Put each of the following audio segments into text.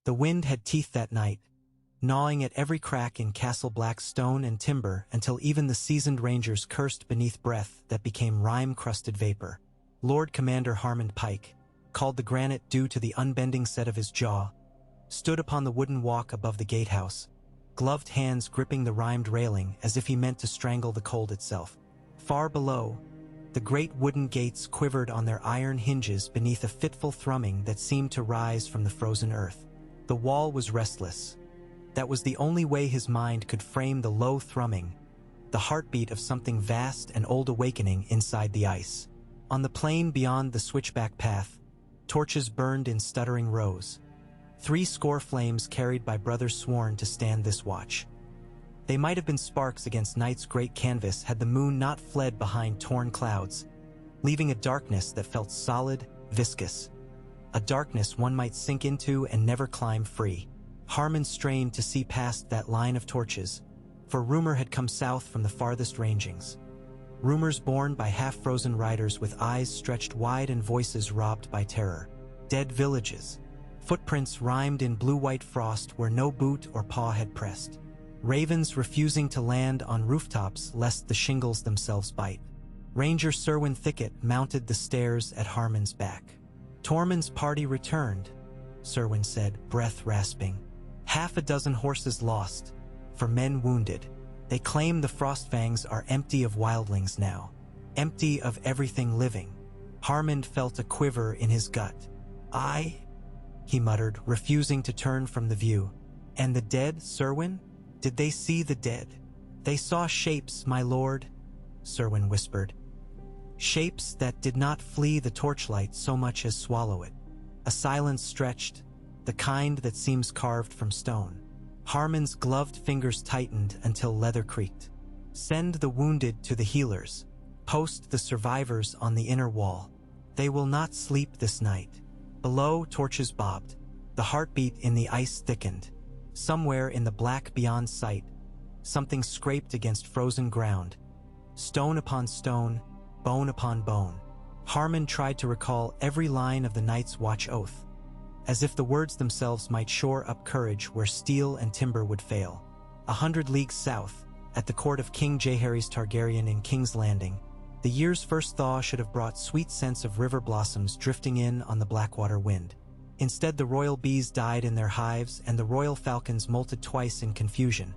The wind had teeth that night, gnawing at every crack in Castle Black's stone and timber until even the seasoned rangers cursed beneath breath that became rime-crusted vapor. Lord Commander Harmon Pike, called the granite due to the unbending set of his jaw, stood upon the wooden walk above the gatehouse, gloved hands gripping the rimed railing as if he meant to strangle the cold itself. Far below, the great wooden gates quivered on their iron hinges beneath a fitful thrumming that seemed to rise from the frozen earth. The wall was restless. That was the only way his mind could frame the low thrumming, the heartbeat of something vast and old awakening inside the ice. On the plain beyond the switchback path, torches burned in stuttering rows. 70 flames carried by brothers sworn to stand this watch. They might have been sparks against night's great canvas had the moon not fled behind torn clouds, leaving a darkness that felt solid, viscous. A darkness one might sink into and never climb free. Harmon strained to see past that line of torches, for rumor had come south from the farthest rangings. Rumors borne by half-frozen riders with eyes stretched wide and voices robbed by terror. Dead villages. Footprints rhymed in blue-white frost where no boot or paw had pressed. Ravens refusing to land on rooftops lest the shingles themselves bite. Ranger Serwyn Thicket mounted the stairs at Harmon's back. Tormund's party returned, Serwyn said, breath rasping. 6 horses lost, for men wounded. They claim the Frostfangs are empty of wildlings now, empty of everything living. Harmon felt a quiver in his gut. He muttered, refusing to turn from the view. And the dead, Serwyn? Did they see the dead? They saw shapes, my lord, Serwyn whispered. Shapes that did not flee the torchlight so much as swallow it. A silence stretched, the kind that seems carved from stone. Harmon's gloved fingers tightened until leather creaked. Send the wounded to the healers. Post the survivors on the inner wall. They will not sleep this night. Below, torches bobbed. The heartbeat in the ice thickened. Somewhere in the black beyond sight, something scraped against frozen ground. Stone upon stone, bone upon bone. Harmon tried to recall every line of the Night's Watch oath, as if the words themselves might shore up courage where steel and timber would fail. 100 leagues south, at the court of King Jaehaerys Targaryen in King's Landing, the year's first thaw should have brought sweet scents of river blossoms drifting in on the Blackwater wind. Instead, the royal bees died in their hives and the royal falcons molted twice in confusion,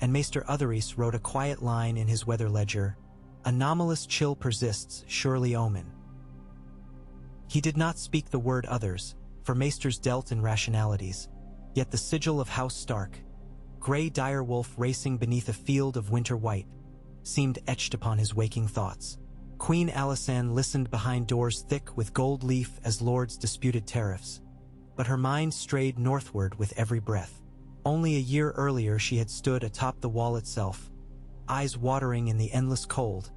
and Maester Otherys wrote a quiet line in his weather ledger, "Anomalous chill persists, surely Omen." He did not speak the word others, for maesters dealt in rationalities, yet the sigil of House Stark, gray direwolf racing beneath a field of winter white, seemed etched upon his waking thoughts. Queen Alysanne listened behind doors thick with gold leaf as lords disputed tariffs, but her mind strayed northward with every breath. Only a year earlier she had stood atop the wall itself, eyes watering in the endless cold,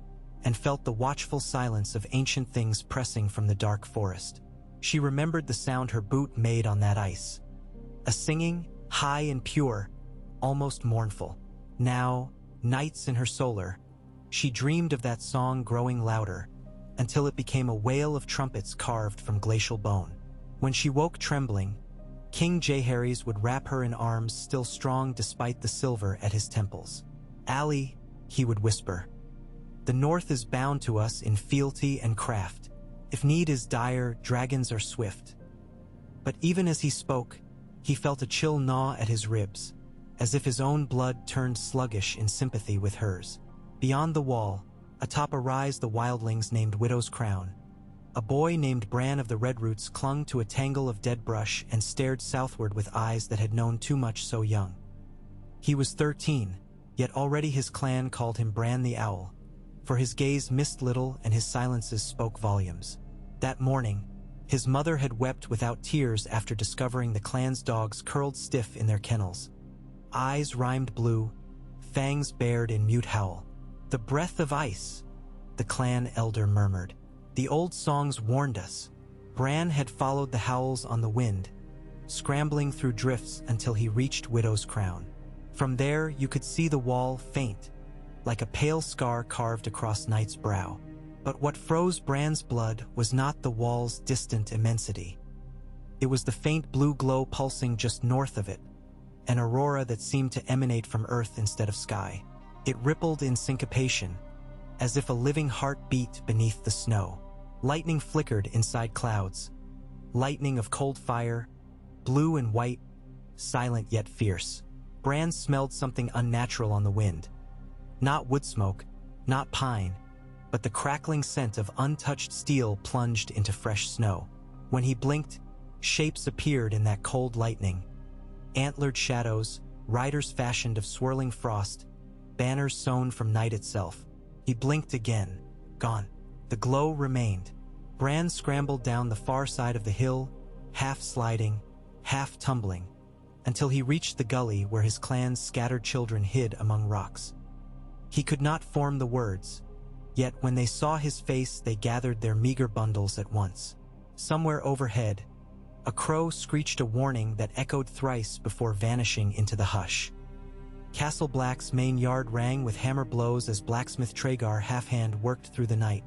and felt the watchful silence of ancient things pressing from the dark forest. She remembered the sound her boot made on that ice. A singing, high and pure, almost mournful. Now, nights in her solar, she dreamed of that song growing louder, until it became a wail of trumpets carved from glacial bone. When she woke trembling, King Jaehaerys would wrap her in arms still strong despite the silver at his temples. "Allie," he would whisper, "the North is bound to us in fealty and craft. If need is dire, dragons are swift." But even as he spoke, he felt a chill gnaw at his ribs, as if his own blood turned sluggish in sympathy with hers. Beyond the wall, atop a rise the wildlings named Widow's Crown, a boy named Bran of the Redroots clung to a tangle of dead brush and stared southward with eyes that had known too much so young. He was 13, yet already his clan called him Bran the Owl, for his gaze missed little and his silences spoke volumes. That morning, his mother had wept without tears after discovering the clan's dogs curled stiff in their kennels. Eyes rimed blue, fangs bared in mute howl. "The breath of ice," the clan elder murmured. "The old songs warned us." Bran had followed the howls on the wind, scrambling through drifts until he reached Widow's Crown. From there, you could see the wall faint, like a pale scar carved across Night's brow. But what froze Bran's blood was not the wall's distant immensity. It was the faint blue glow pulsing just north of it, an aurora that seemed to emanate from earth instead of sky. It rippled in syncopation, as if a living heart beat beneath the snow. Lightning flickered inside clouds, lightning of cold fire, blue and white, silent yet fierce. Bran smelled something unnatural on the wind. Not wood smoke, not pine, but the crackling scent of untouched steel plunged into fresh snow. When he blinked, shapes appeared in that cold lightning. Antlered shadows, riders fashioned of swirling frost, banners sewn from night itself. He blinked again. Gone. The glow remained. Bran scrambled down the far side of the hill, half sliding, half tumbling, until he reached the gully where his clan's scattered children hid among rocks. He could not form the words, yet when they saw his face they gathered their meager bundles at once. Somewhere overhead, a crow screeched a warning that echoed thrice before vanishing into the hush. Castle Black's main yard rang with hammer blows as blacksmith Tragar half-hand worked through the night,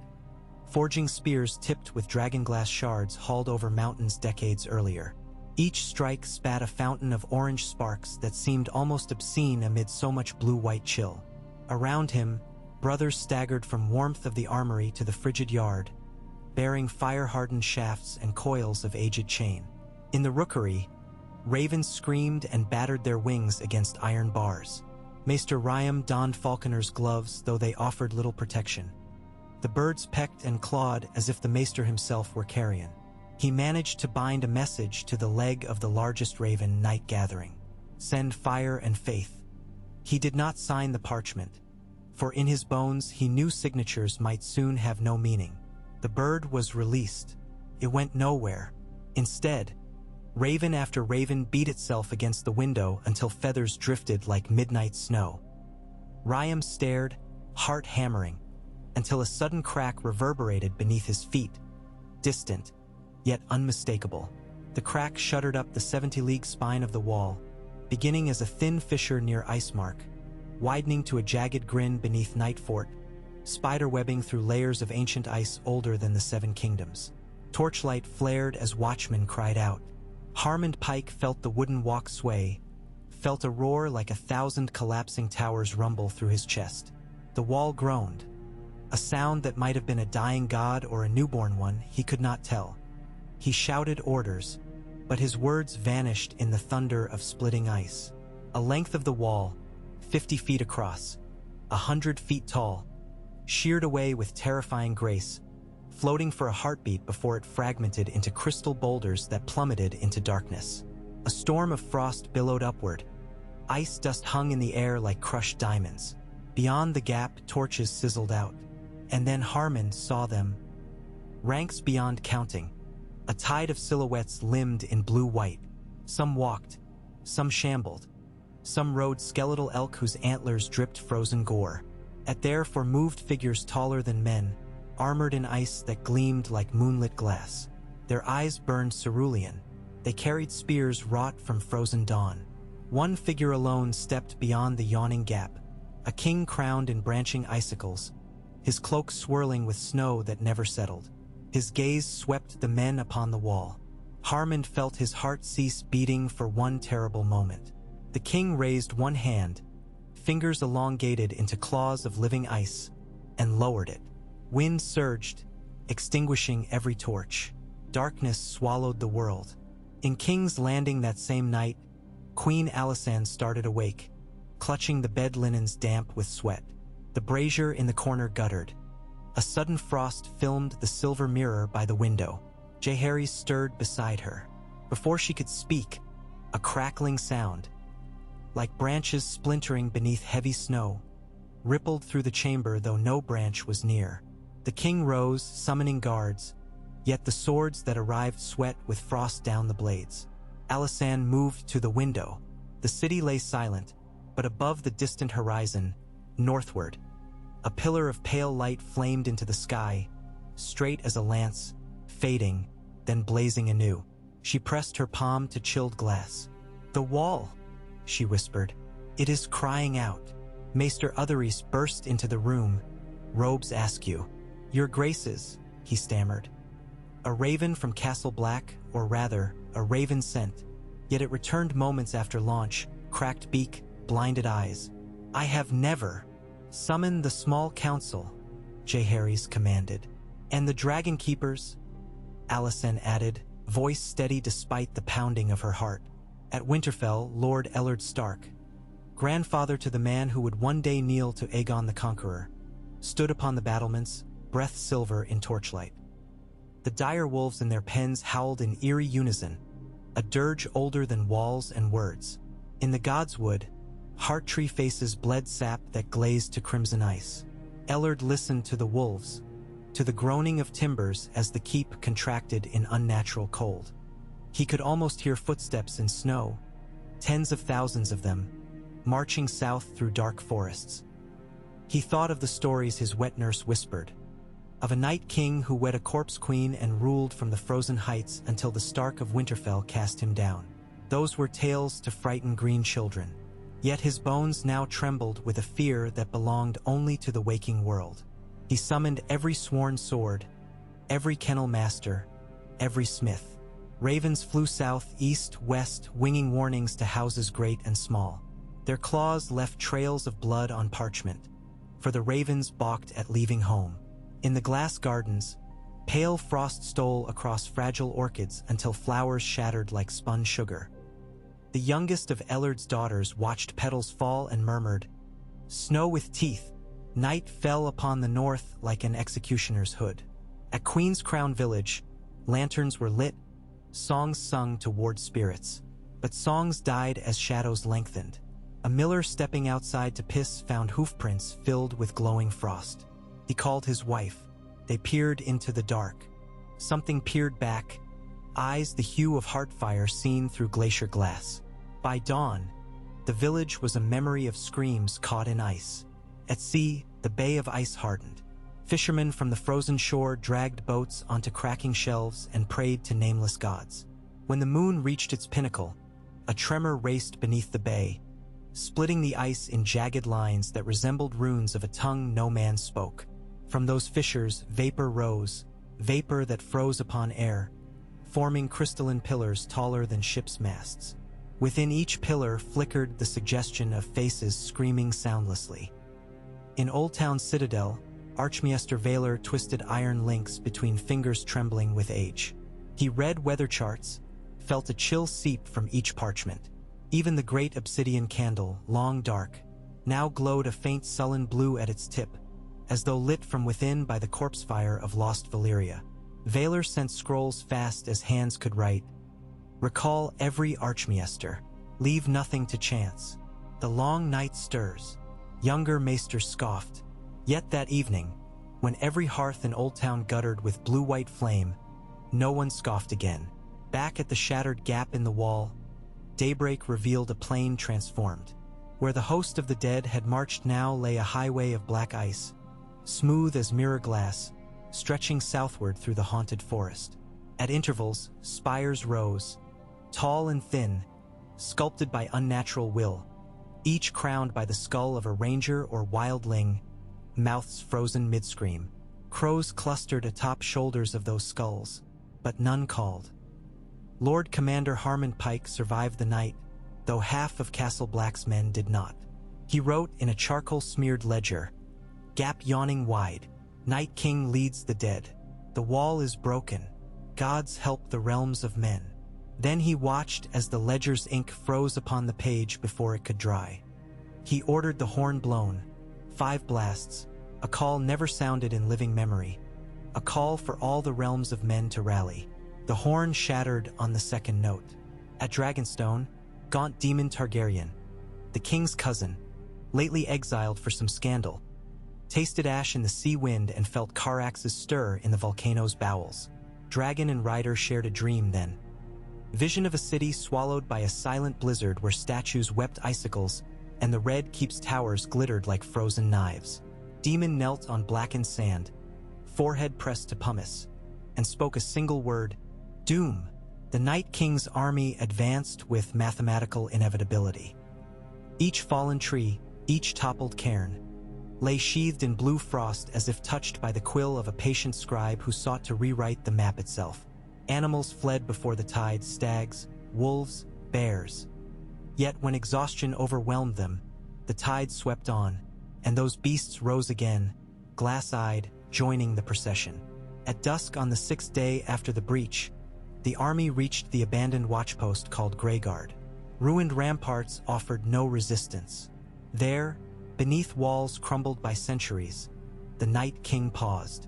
forging spears tipped with dragonglass shards hauled over mountains decades earlier. Each strike spat a fountain of orange sparks that seemed almost obscene amid so much blue-white chill. Around him, brothers staggered from warmth of the armory to the frigid yard, bearing fire-hardened shafts and coils of aged chain. In the rookery, ravens screamed and battered their wings against iron bars. Maester Ryam donned falconer's gloves, though they offered little protection. The birds pecked and clawed as if the maester himself were carrion. He managed to bind a message to the leg of the largest raven night gathering. Send fire and faith. He did not sign the parchment, for in his bones he knew signatures might soon have no meaning. The bird was released. It went nowhere. Instead, raven after raven beat itself against the window until feathers drifted like midnight snow. Ryam stared, heart hammering, until a sudden crack reverberated beneath his feet, distant, yet unmistakable. The crack shuddered up the 70-league spine of the wall, beginning as a thin fissure near Icemark, widening to a jagged grin beneath Nightfort, spider-webbing through layers of ancient ice older than the Seven Kingdoms. Torchlight flared as watchmen cried out. Harmond Pike felt the wooden walk sway, felt a roar like 1,000 collapsing towers rumble through his chest. The wall groaned, a sound that might have been a dying god or a newborn one, he could not tell. He shouted orders, but his words vanished in the thunder of splitting ice. A length of the wall, 50 feet across, 100 feet tall, sheared away with terrifying grace, floating for a heartbeat before it fragmented into crystal boulders that plummeted into darkness. A storm of frost billowed upward. Ice dust hung in the air like crushed diamonds. Beyond the gap, torches sizzled out. And then Harmon saw them. Ranks beyond counting. A tide of silhouettes limned in blue-white. Some walked, some shambled. Some rode skeletal elk whose antlers dripped frozen gore. At there moved figures taller than men, armored in ice that gleamed like moonlit glass. Their eyes burned cerulean. They carried spears wrought from frozen dawn. One figure alone stepped beyond the yawning gap, a king crowned in branching icicles, his cloak swirling with snow that never settled. His gaze swept the men upon the wall. Harmond felt his heart cease beating for one terrible moment. The king raised one hand, fingers elongated into claws of living ice, and lowered it. Wind surged, extinguishing every torch. Darkness swallowed the world. In King's Landing that same night, Queen Alysanne started awake, clutching the bed linens damp with sweat. The brazier in the corner guttered. A sudden frost filmed the silver mirror by the window. Jaehaerys stirred beside her. Before she could speak, a crackling sound, like branches splintering beneath heavy snow, rippled through the chamber though no branch was near. The king rose, summoning guards, yet the swords that arrived sweat with frost down the blades. Alysanne moved to the window. The city lay silent, but above the distant horizon, northward, a pillar of pale light flamed into the sky, straight as a lance, fading, then blazing anew. She pressed her palm to chilled glass. "The wall," she whispered. "It is crying out." Maester Otherys burst into the room, robes askew. "Your graces," he stammered. A raven from Castle Black, or rather, a raven sent. Yet it returned moments after launch, cracked beak, blinded eyes. "I have never." "Summon the small council," Jaehaerys commanded. "And the dragon keepers," Alicent added, voice steady despite the pounding of her heart. At Winterfell, Lord Ellard Stark, grandfather to the man who would one day kneel to Aegon the Conqueror, stood upon the battlements, breath silver in torchlight. The dire wolves in their pens howled in eerie unison, a dirge older than walls and words. In the Godswood, heart tree faces bled sap that glazed to crimson ice. Ellard listened to the wolves, to the groaning of timbers as the keep contracted in unnatural cold. He could almost hear footsteps in snow, tens of thousands of them, marching south through dark forests. He thought of the stories his wet nurse whispered, of a night king who wed a corpse queen and ruled from the frozen heights until the Stark of Winterfell cast him down. Those were tales to frighten green children. Yet his bones now trembled with a fear that belonged only to the waking world. He summoned every sworn sword, every kennel master, every smith. Ravens flew south, east, west, winging warnings to houses great and small. Their claws left trails of blood on parchment, for the ravens balked at leaving home. In the glass gardens, pale frost stole across fragile orchids until flowers shattered like spun sugar. The youngest of Ellard's daughters watched petals fall and murmured, "Snow with teeth." Night fell upon the north like an executioner's hood. At Queen's Crown Village, lanterns were lit, songs sung toward spirits. But songs died as shadows lengthened. A miller stepping outside to piss found hoofprints filled with glowing frost. He called his wife. They peered into the dark. Something peered back, eyes the hue of heartfire seen through glacier glass. By dawn, the village was a memory of screams caught in ice. At sea, the bay of ice hardened. Fishermen from the frozen shore dragged boats onto cracking shelves and prayed to nameless gods. When the moon reached its pinnacle, a tremor raced beneath the bay, splitting the ice in jagged lines that resembled runes of a tongue no man spoke. From those fissures, vapor rose, vapor that froze upon air, forming crystalline pillars taller than ships' masts. Within each pillar flickered the suggestion of faces screaming soundlessly. In Old Town Citadel, Archmaester Vaelor twisted iron links between fingers trembling with age. He read weather charts, felt a chill seep from each parchment. Even the great obsidian candle, long dark, now glowed a faint sullen blue at its tip, as though lit from within by the corpse fire of lost Valyria. Vaelor sent scrolls fast as hands could write. Recall every Archmaester. Leave nothing to chance. The long night stirs. Younger maesters scoffed. Yet that evening, when every hearth in Old Town guttered with blue-white flame, no one scoffed again. Back at the shattered gap in the wall, daybreak revealed a plain transformed. Where the host of the dead had marched now lay a highway of black ice, smooth as mirror glass, stretching southward through the haunted forest. At intervals, spires rose, tall and thin, sculpted by unnatural will, each crowned by the skull of a ranger or wildling, mouths frozen mid-scream. Crows clustered atop shoulders of those skulls, but none called. Lord Commander Harmon Pike survived the night, though half of Castle Black's men did not. He wrote in a charcoal-smeared ledger, "Gap yawning wide. Night King leads the dead. The wall is broken. Gods help the realms of men." Then he watched as the ledger's ink froze upon the page before it could dry. He ordered the horn blown, 5 blasts, a call never sounded in living memory, a call for all the realms of men to rally. The horn shattered on the second note. At Dragonstone, gaunt Demon Targaryen, the king's cousin, lately exiled for some scandal, tasted ash in the sea wind and felt Carax's stir in the volcano's bowels. Dragon and rider shared a dream then. Vision of a city swallowed by a silent blizzard where statues wept icicles and the Red Keep's towers glittered like frozen knives. Demon knelt on blackened sand, forehead pressed to pumice, and spoke a single word, doom. The Night King's army advanced with mathematical inevitability. Each fallen tree, each toppled cairn, lay sheathed in blue frost as if touched by the quill of a patient scribe who sought to rewrite the map itself. Animals fled before the tide: stags, wolves, bears. Yet when exhaustion overwhelmed them, the tide swept on, and those beasts rose again, glass-eyed, joining the procession. At dusk on the 6th day after the breach, the army reached the abandoned watchpost called Greyguard. Ruined ramparts offered no resistance. There, beneath walls crumbled by centuries, the Night King paused.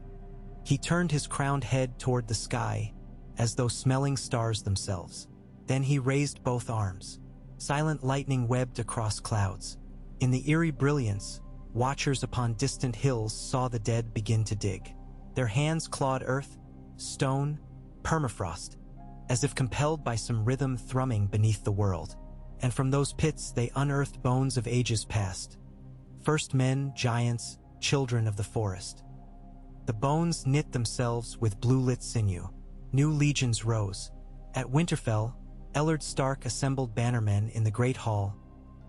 He turned his crowned head toward the sky, as though smelling stars themselves. Then he raised both arms. Silent lightning webbed across clouds. In the eerie brilliance, watchers upon distant hills saw the dead begin to dig. Their hands clawed earth, stone, permafrost, as if compelled by some rhythm thrumming beneath the world. And from those pits they unearthed bones of ages past. First men, giants, children of the forest. The bones knit themselves with blue-lit sinew. New legions rose. At Winterfell, Ellard Stark assembled bannermen in the Great Hall,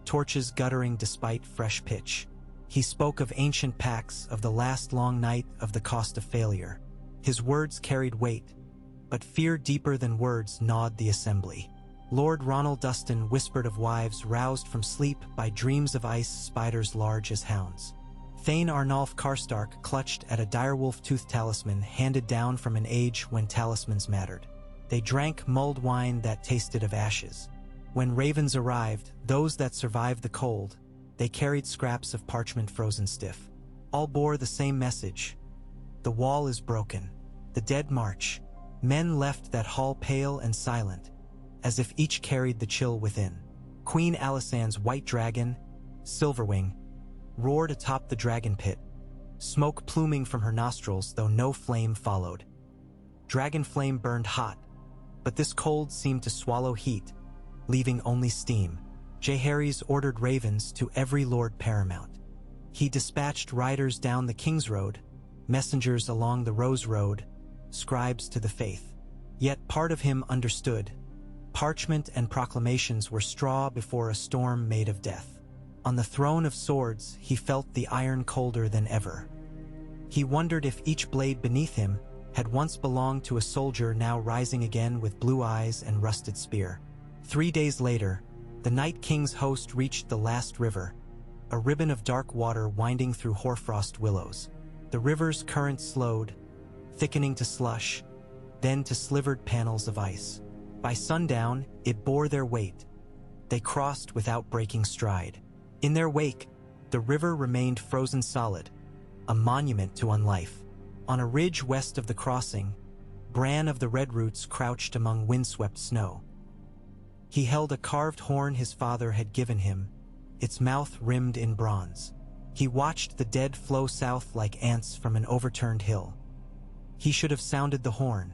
torches guttering despite fresh pitch. He spoke of ancient pacts, of the last long night, of the cost of failure. His words carried weight, but fear deeper than words gnawed the assembly. Lord Ronald Dustin whispered of wives roused from sleep by dreams of ice, spiders large as hounds. Thane Arnulf Karstark clutched at a direwolf-toothed talisman handed down from an age when talismans mattered. They drank mulled wine that tasted of ashes. When ravens arrived, those that survived the cold, they carried scraps of parchment frozen stiff. All bore the same message. The wall is broken. The dead march. Men left that hall pale and silent, as if each carried the chill within. Queen Alisanne's white dragon, Silverwing, roared atop the dragon pit, smoke pluming from her nostrils though no flame followed. Dragon flame burned hot, but this cold seemed to swallow heat, leaving only steam. Jaehaerys ordered ravens to every lord paramount. He dispatched riders down the King's Road, messengers along the Rose Road, scribes to the faith. Yet part of him understood. Parchment and proclamations were straw before a storm made of death. On the throne of swords, he felt the iron colder than ever. He wondered if each blade beneath him had once belonged to a soldier now rising again with blue eyes and rusted spear. 3 days later, the Night King's host reached the last river, a ribbon of dark water winding through hoarfrost willows. The river's current slowed, thickening to slush, then to slivered panels of ice. By sundown, it bore their weight. They crossed without breaking stride. In their wake, the river remained frozen solid, a monument to unlife. On a ridge west of the crossing, Bran of the Redroots crouched among windswept snow. He held a carved horn his father had given him, its mouth rimmed in bronze. He watched the dead flow south like ants from an overturned hill. He should have sounded the horn.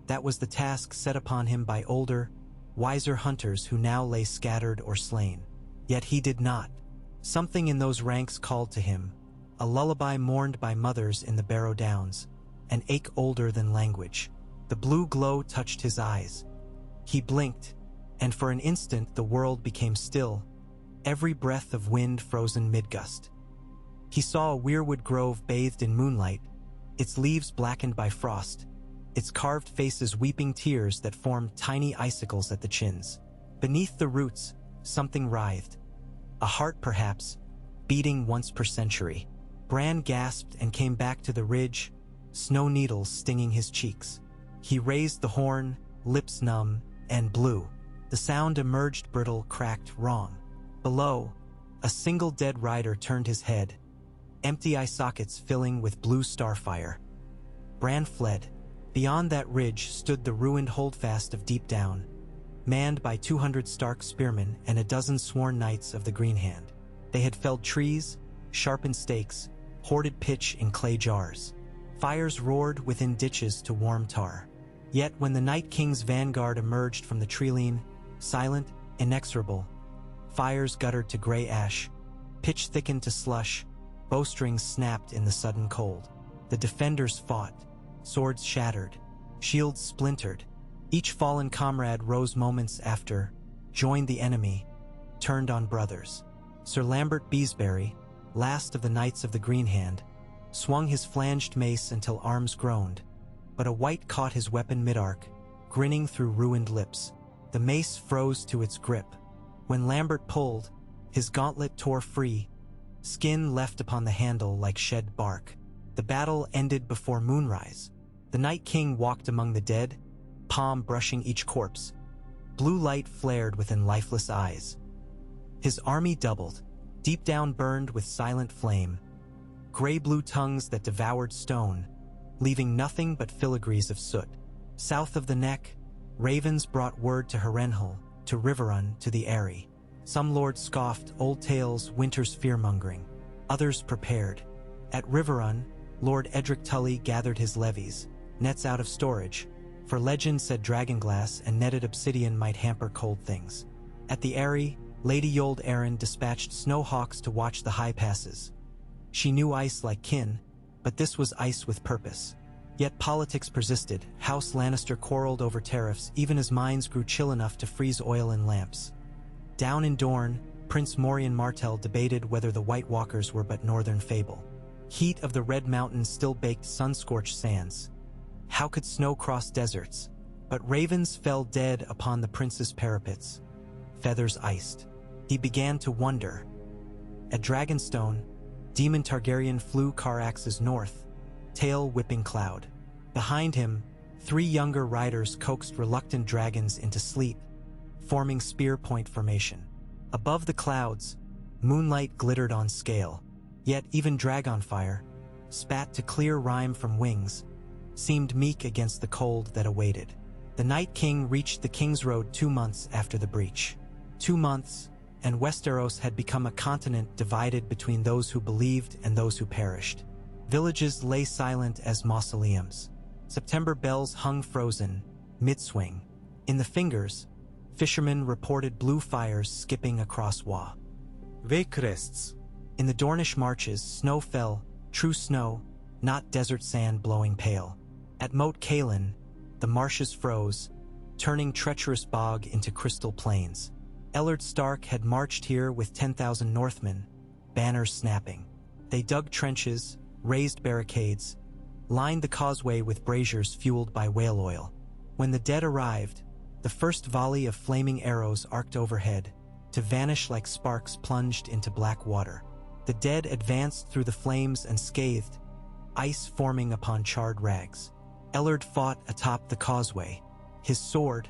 That was the task set upon him by older, wiser hunters who now lay scattered or slain. Yet he did not. Something in those ranks called to him, a lullaby mourned by mothers in the Barrow Downs, an ache older than language. The blue glow touched his eyes. He blinked, and for an instant the world became still, every breath of wind frozen mid-gust. He saw a weirwood grove bathed in moonlight, its leaves blackened by frost, its carved faces weeping tears that formed tiny icicles at the chins. Beneath the roots, something writhed. A heart, perhaps, beating once per century. Bran gasped and came back to the ridge, snow needles stinging his cheeks. He raised the horn, lips numb, and blew. The sound emerged brittle, cracked, wrong. Below, a single dead rider turned his head, empty eye sockets filling with blue starfire. Bran fled. Beyond that ridge stood the ruined holdfast of Deep Down, manned by 200 Stark spearmen and a dozen sworn knights of the Green Hand. They had felled trees, sharpened stakes, hoarded pitch in clay jars. Fires roared within ditches to warm tar. Yet when the Night King's vanguard emerged from the treeline, silent, inexorable, fires guttered to gray ash, pitch thickened to slush, bowstrings snapped in the sudden cold. The defenders fought, swords shattered, shields splintered. Each fallen comrade rose moments after, joined the enemy, turned on brothers. Sir Lambert Beesbury, last of the Knights of the Green Hand, swung his flanged mace until arms groaned, but a wight caught his weapon mid-arc, grinning through ruined lips. The mace froze to its grip. When Lambert pulled, his gauntlet tore free, skin left upon the handle like shed bark. The battle ended before moonrise. The Night King walked among the dead, palm brushing each corpse. Blue light flared within lifeless eyes. His army doubled, deep down burned with silent flame, gray-blue tongues that devoured stone, leaving nothing but filigrees of soot. South of the neck, ravens brought word to Harrenhal, to Riverrun, to the Eyrie. Some lords scoffed old tales, winter's fear-mongering. Others prepared. At Riverrun, Lord Edric Tully gathered his levies, nets out of storage, for legend said dragonglass and netted obsidian might hamper cold things. At the Eyrie, Lady Yold Arryn dispatched snowhawks to watch the high passes. She knew ice like kin, but this was ice with purpose. Yet politics persisted. House Lannister quarreled over tariffs even as mines grew chill enough to freeze oil in lamps. Down in Dorne, Prince Morian Martell debated whether the White Walkers were but northern fable. Heat of the Red Mountains still baked sun-scorched sands. How could snow cross deserts? But ravens fell dead upon the prince's parapets, feathers iced. He began to wonder. At Dragonstone, Demon Targaryen flew Caraxes north, tail whipping cloud. Behind him, 3 younger riders coaxed reluctant dragons into sleep, forming spear point formation. Above the clouds, moonlight glittered on scale, yet even Dragonfire, spat to clear rime from wings, seemed meek against the cold that awaited. The Night King reached the King's Road 2 months after the breach. 2 months, and Westeros had become a continent divided between those who believed and those who perished. Villages lay silent as mausoleums. September bells hung frozen, mid-swing. In the fingers, fishermen reported blue fires skipping across Wa. Vacrests. In the Dornish marches, snow fell, true snow, not desert sand blowing pale. At Moat Cailin, the marshes froze, turning treacherous bog into crystal plains. Ellard Stark had marched here with 10,000 Northmen, banners snapping. They dug trenches, raised barricades, lined the causeway with braziers fueled by whale oil. When the dead arrived, the first volley of flaming arrows arced overhead, to vanish like sparks plunged into black water. The dead advanced through the flames unscathed, ice forming upon charred rags. Ellard fought atop the causeway. His sword,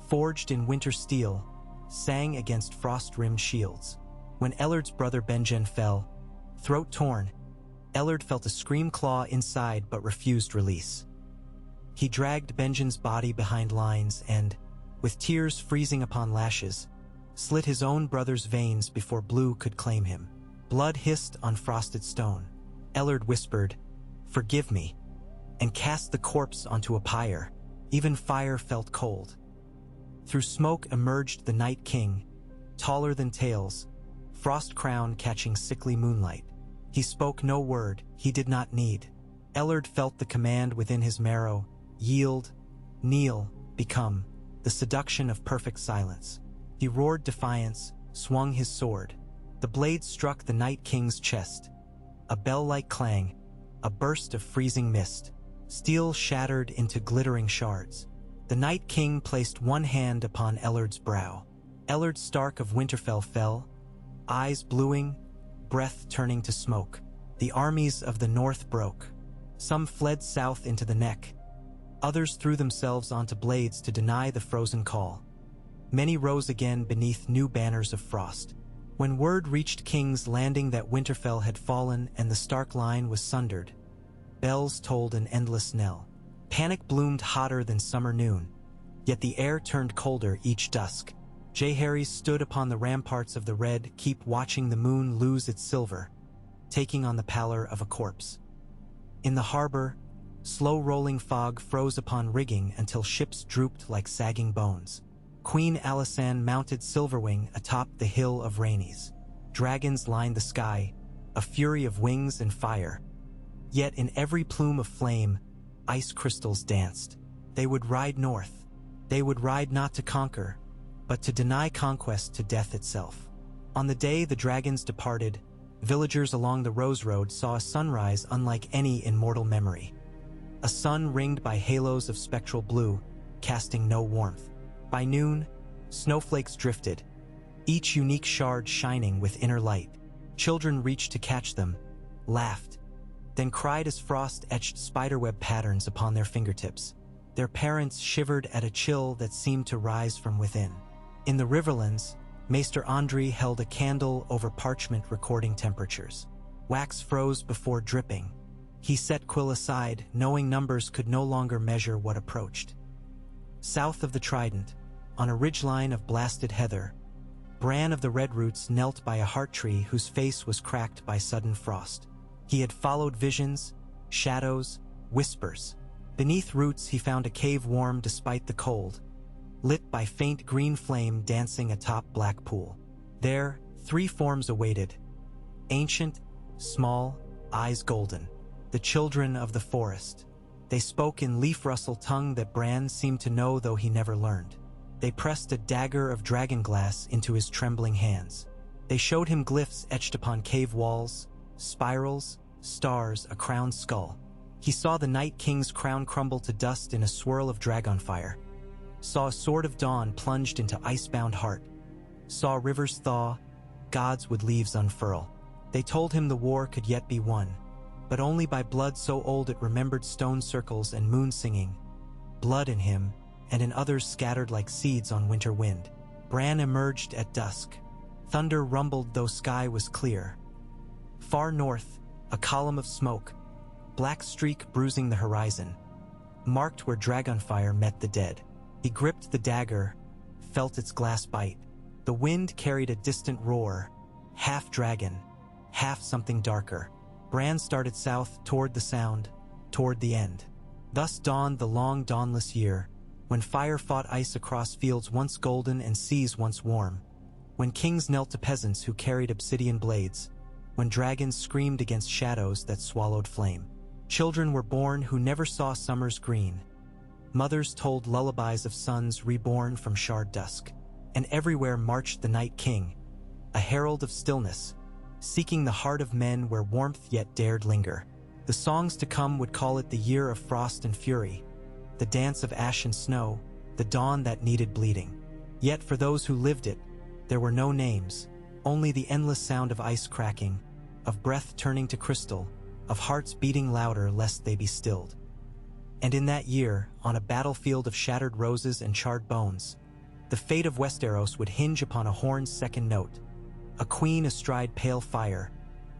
forged in winter steel, sang against frost-rimmed shields. When Ellard's brother Benjen fell, throat torn, Ellard felt a scream claw inside but refused release. He dragged Benjen's body behind lines and, with tears freezing upon lashes, slit his own brother's veins before blue could claim him. Blood hissed on frosted stone. Ellard whispered, "Forgive me," and cast the corpse onto a pyre. Even fire felt cold. Through smoke emerged the Night King, taller than tales, frost crown catching sickly moonlight. He spoke no word he did not need. Ellard felt the command within his marrow: yield, kneel, become, the seduction of perfect silence. He roared defiance, swung his sword. The blade struck the Night King's chest. A bell-like clang, a burst of freezing mist. Steel shattered into glittering shards. The Night King placed one hand upon Ellard's brow. Ellard Stark of Winterfell fell, eyes bluing, breath turning to smoke. The armies of the north broke. Some fled south into the neck. Others threw themselves onto blades to deny the frozen call. Many rose again beneath new banners of frost. When word reached King's Landing that Winterfell had fallen and the Stark line was sundered, bells tolled an endless knell. Panic bloomed hotter than summer noon, yet the air turned colder each dusk. Jaehaerys stood upon the ramparts of the Red Keep watching the moon lose its silver, taking on the pallor of a corpse. In the harbor, slow-rolling fog froze upon rigging until ships drooped like sagging bones. Queen Alysanne mounted Silverwing atop the hill of Rhaenys. Dragons lined the sky, a fury of wings and fire. Yet in every plume of flame, ice crystals danced. They would ride north. They would ride not to conquer, but to deny conquest to death itself. On the day the dragons departed, villagers along the Rose Road saw a sunrise unlike any in mortal memory. A sun ringed by halos of spectral blue, casting no warmth. By noon, snowflakes drifted, each unique shard shining with inner light. Children reached to catch them, laughed, then cried as frost etched spiderweb patterns upon their fingertips. Their parents shivered at a chill that seemed to rise from within. In the Riverlands, Maester Andri held a candle over parchment recording temperatures. Wax froze before dripping. He set Quill aside, knowing numbers could no longer measure what approached. South of the Trident, on a ridgeline of blasted heather, Bran of the Redroots knelt by a heart tree whose face was cracked by sudden frost. He had followed visions, shadows, whispers. Beneath roots he found a cave warm despite the cold, lit by faint green flame dancing atop black pool. There, three forms awaited. Ancient, small, eyes golden. The children of the forest. They spoke in leaf-rustle tongue that Bran seemed to know though he never learned. They pressed a dagger of dragonglass into his trembling hands. They showed him glyphs etched upon cave walls, spirals, stars, a crowned skull. He saw the Night King's crown crumble to dust in a swirl of dragonfire. Saw a sword of dawn plunged into icebound heart. Saw rivers thaw, gods would leaves unfurl. They told him the war could yet be won, but only by blood so old it remembered stone circles and moon singing. Blood in him, and in others scattered like seeds on winter wind. Bran emerged at dusk. Thunder rumbled though sky was clear. Far north, a column of smoke, black streak bruising the horizon, marked where dragonfire met the dead. He gripped the dagger, felt its glass bite. The wind carried a distant roar, half dragon, half something darker. Bran started south toward the sound, toward the end. Thus dawned the long dawnless year, when fire fought ice across fields once golden and seas once warm, when kings knelt to peasants who carried obsidian blades, when dragons screamed against shadows that swallowed flame. Children were born who never saw summer's green. Mothers told lullabies of sons reborn from shard dusk. And everywhere marched the Night King, a herald of stillness, seeking the heart of men where warmth yet dared linger. The songs to come would call it the year of frost and fury, the dance of ash and snow, the dawn that needed bleeding. Yet for those who lived it, there were no names, only the endless sound of ice cracking, of breath turning to crystal, of hearts beating louder lest they be stilled. And in that year, on a battlefield of shattered roses and charred bones, the fate of Westeros would hinge upon a horn's second note, a queen astride pale fire,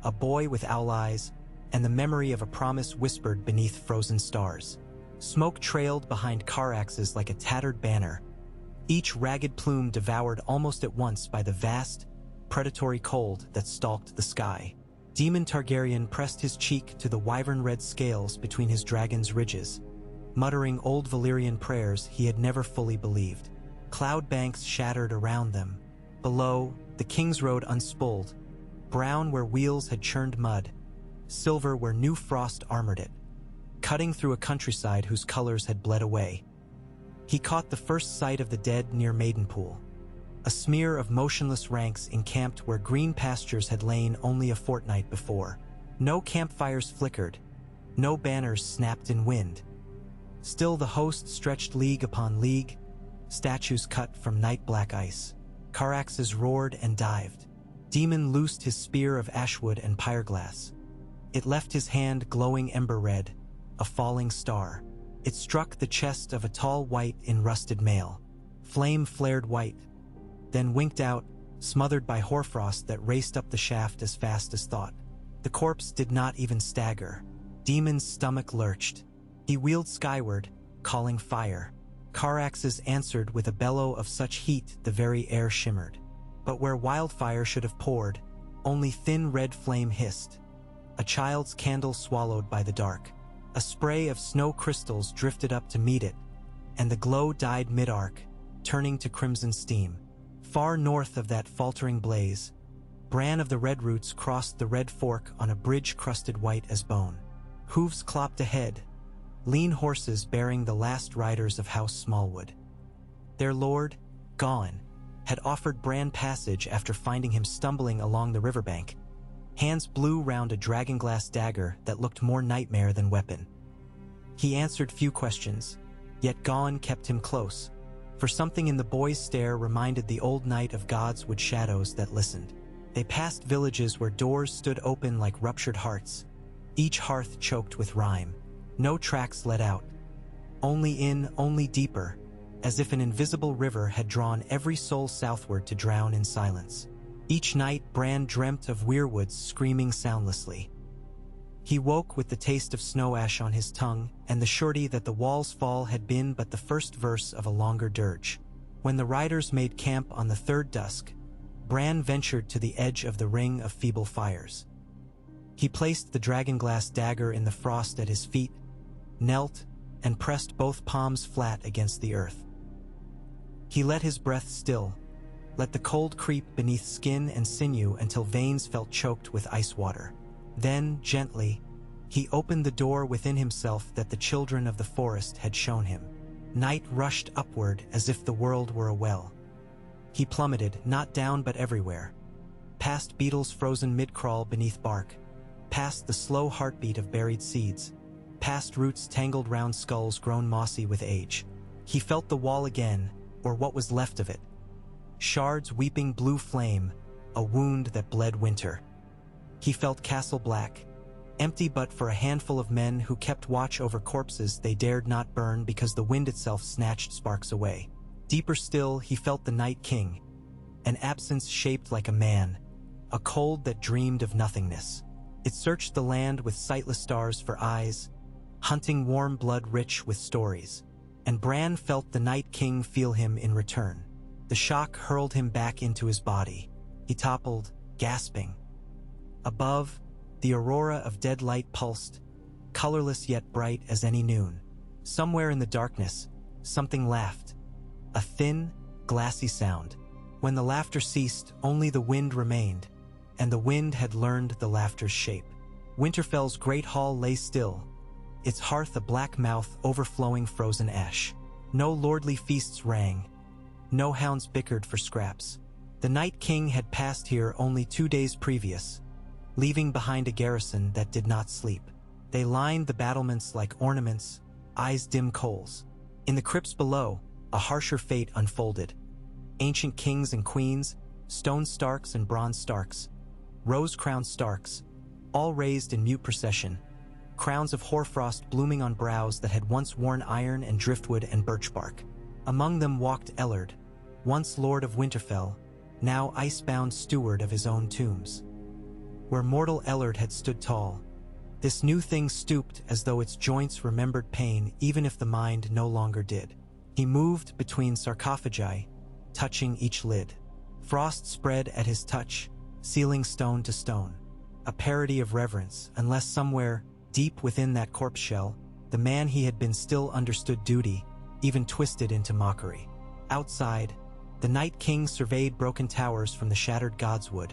a boy with owl eyes, and the memory of a promise whispered beneath frozen stars. Smoke trailed behind Caraxes like a tattered banner, each ragged plume devoured almost at once by the vast, predatory cold that stalked the sky. Daemon Targaryen pressed his cheek to the wyvern-red scales between his dragon's ridges, muttering old Valyrian prayers he had never fully believed. Cloud banks shattered around them. Below, the King's Road unspooled, brown where wheels had churned mud, silver where new frost armored it, cutting through a countryside whose colors had bled away. He caught the first sight of the dead near Maidenpool, a smear of motionless ranks encamped where green pastures had lain only a fortnight before. No campfires flickered, no banners snapped in wind. Still the host stretched league upon league, statues cut from night-black ice. Caraxes roared and dived. Daemon loosed his spear of ashwood and pyreglass. It left his hand glowing ember-red, a falling star. It struck the chest of a tall wight in rusted mail. Flame flared white, then winked out, smothered by hoarfrost that raced up the shaft as fast as thought. The corpse did not even stagger. Daemon's stomach lurched. He wheeled skyward, calling fire. Caraxes answered with a bellow of such heat the very air shimmered. But where wildfire should have poured, only thin red flame hissed. A child's candle swallowed by the dark. A spray of snow crystals drifted up to meet it, and the glow died mid-arc, turning to crimson steam. Far north of that faltering blaze, Bran of the Redroots crossed the Red Fork on a bridge crusted white as bone. Hooves clopped ahead, lean horses bearing the last riders of House Smallwood. Their lord, gone, had offered Bran passage after finding him stumbling along the riverbank, hands blew round a dragonglass dagger that looked more nightmare than weapon. He answered few questions, yet Gawain kept him close, for something in the boy's stare reminded the old knight of gods with shadows that listened. They passed villages where doors stood open like ruptured hearts, each hearth choked with rime. No tracks led out. Only in, only deeper, as if an invisible river had drawn every soul southward to drown in silence. Each night Bran dreamt of weirwoods screaming soundlessly. He woke with the taste of snow ash on his tongue and the surety that the wall's fall had been but the first verse of a longer dirge. When the riders made camp on the third dusk, Bran ventured to the edge of the ring of feeble fires. He placed the dragonglass dagger in the frost at his feet, knelt, and pressed both palms flat against the earth. He let his breath still, let the cold creep beneath skin and sinew until veins felt choked with ice water. Then, gently, he opened the door within himself that the children of the forest had shown him. Night rushed upward as if the world were a well. He plummeted, not down but everywhere, past beetles frozen mid-crawl beneath bark, past the slow heartbeat of buried seeds, past roots tangled round skulls grown mossy with age. He felt the wall again, or what was left of it. Shards weeping blue flame, a wound that bled winter. He felt Castle Black, empty but for a handful of men who kept watch over corpses they dared not burn because the wind itself snatched sparks away. Deeper still, he felt the Night King, an absence shaped like a man, a cold that dreamed of nothingness. It searched the land with sightless stars for eyes, hunting warm blood rich with stories. And Bran felt the Night King feel him in return. The shock hurled him back into his body. He toppled, gasping. Above, the aurora of dead light pulsed, colorless yet bright as any noon. Somewhere in the darkness, something laughed. A thin, glassy sound. When the laughter ceased, only the wind remained, and the wind had learned the laughter's shape. Winterfell's great hall lay still, its hearth a black mouth overflowing frozen ash. No lordly feasts rang, no hounds bickered for scraps. The Night King had passed here only 2 days previous, leaving behind a garrison that did not sleep. They lined the battlements like ornaments, eyes dim coals. In the crypts below, a harsher fate unfolded. Ancient kings and queens, stone Starks and bronze Starks, rose-crowned Starks, all raised in mute procession, crowns of hoarfrost blooming on brows that had once worn iron and driftwood and birch bark. Among them walked Ellard, once Lord of Winterfell, now icebound steward of his own tombs. Where mortal Ellard had stood tall, this new thing stooped as though its joints remembered pain even if the mind no longer did. He moved between sarcophagi, touching each lid. Frost spread at his touch, sealing stone to stone. A parody of reverence, unless somewhere, deep within that corpse shell, the man he had been still understood duty, even twisted into mockery. Outside, the Night King surveyed broken towers from the shattered godswood,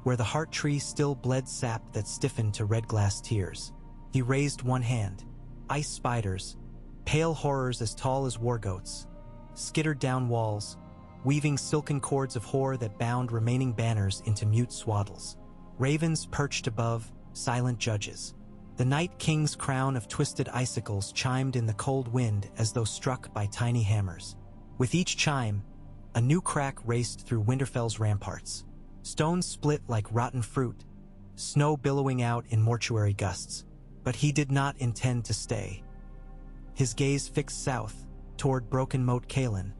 where the heart tree still bled sap that stiffened to red glass tears. He raised one hand. Ice spiders, pale horrors as tall as war goats, skittered down walls, weaving silken cords of horror that bound remaining banners into mute swaddles. Ravens perched above, silent judges. The Night King's crown of twisted icicles chimed in the cold wind as though struck by tiny hammers. With each chime, a new crack raced through Winterfell's ramparts. Stones split like rotten fruit, snow billowing out in mortuary gusts. But he did not intend to stay. His gaze fixed south, toward broken Moat Cailin,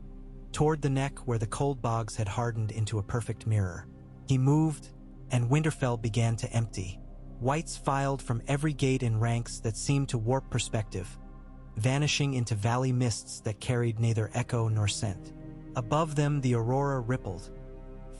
toward the neck where the cold bogs had hardened into a perfect mirror. He moved, and Winterfell began to empty. Whites filed from every gate in ranks that seemed to warp perspective, vanishing into valley mists that carried neither echo nor scent. Above them the aurora rippled,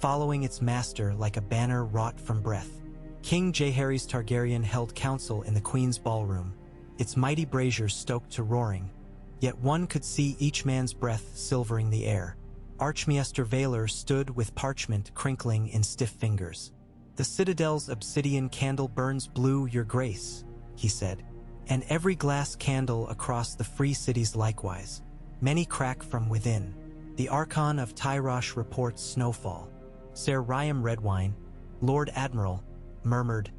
following its master like a banner wrought from breath. King Jaehaerys Targaryen held council in the Queen's ballroom, its mighty braziers stoked to roaring, yet one could see each man's breath silvering the air. Archmaester Vaelor stood with parchment crinkling in stiff fingers. "The citadel's obsidian candle burns blue, your grace," he said, "and every glass candle across the free cities likewise. Many crack from within. The Archon of Tyrosh reports snowfall. Ser Ryam Redwine, Lord Admiral, murmured,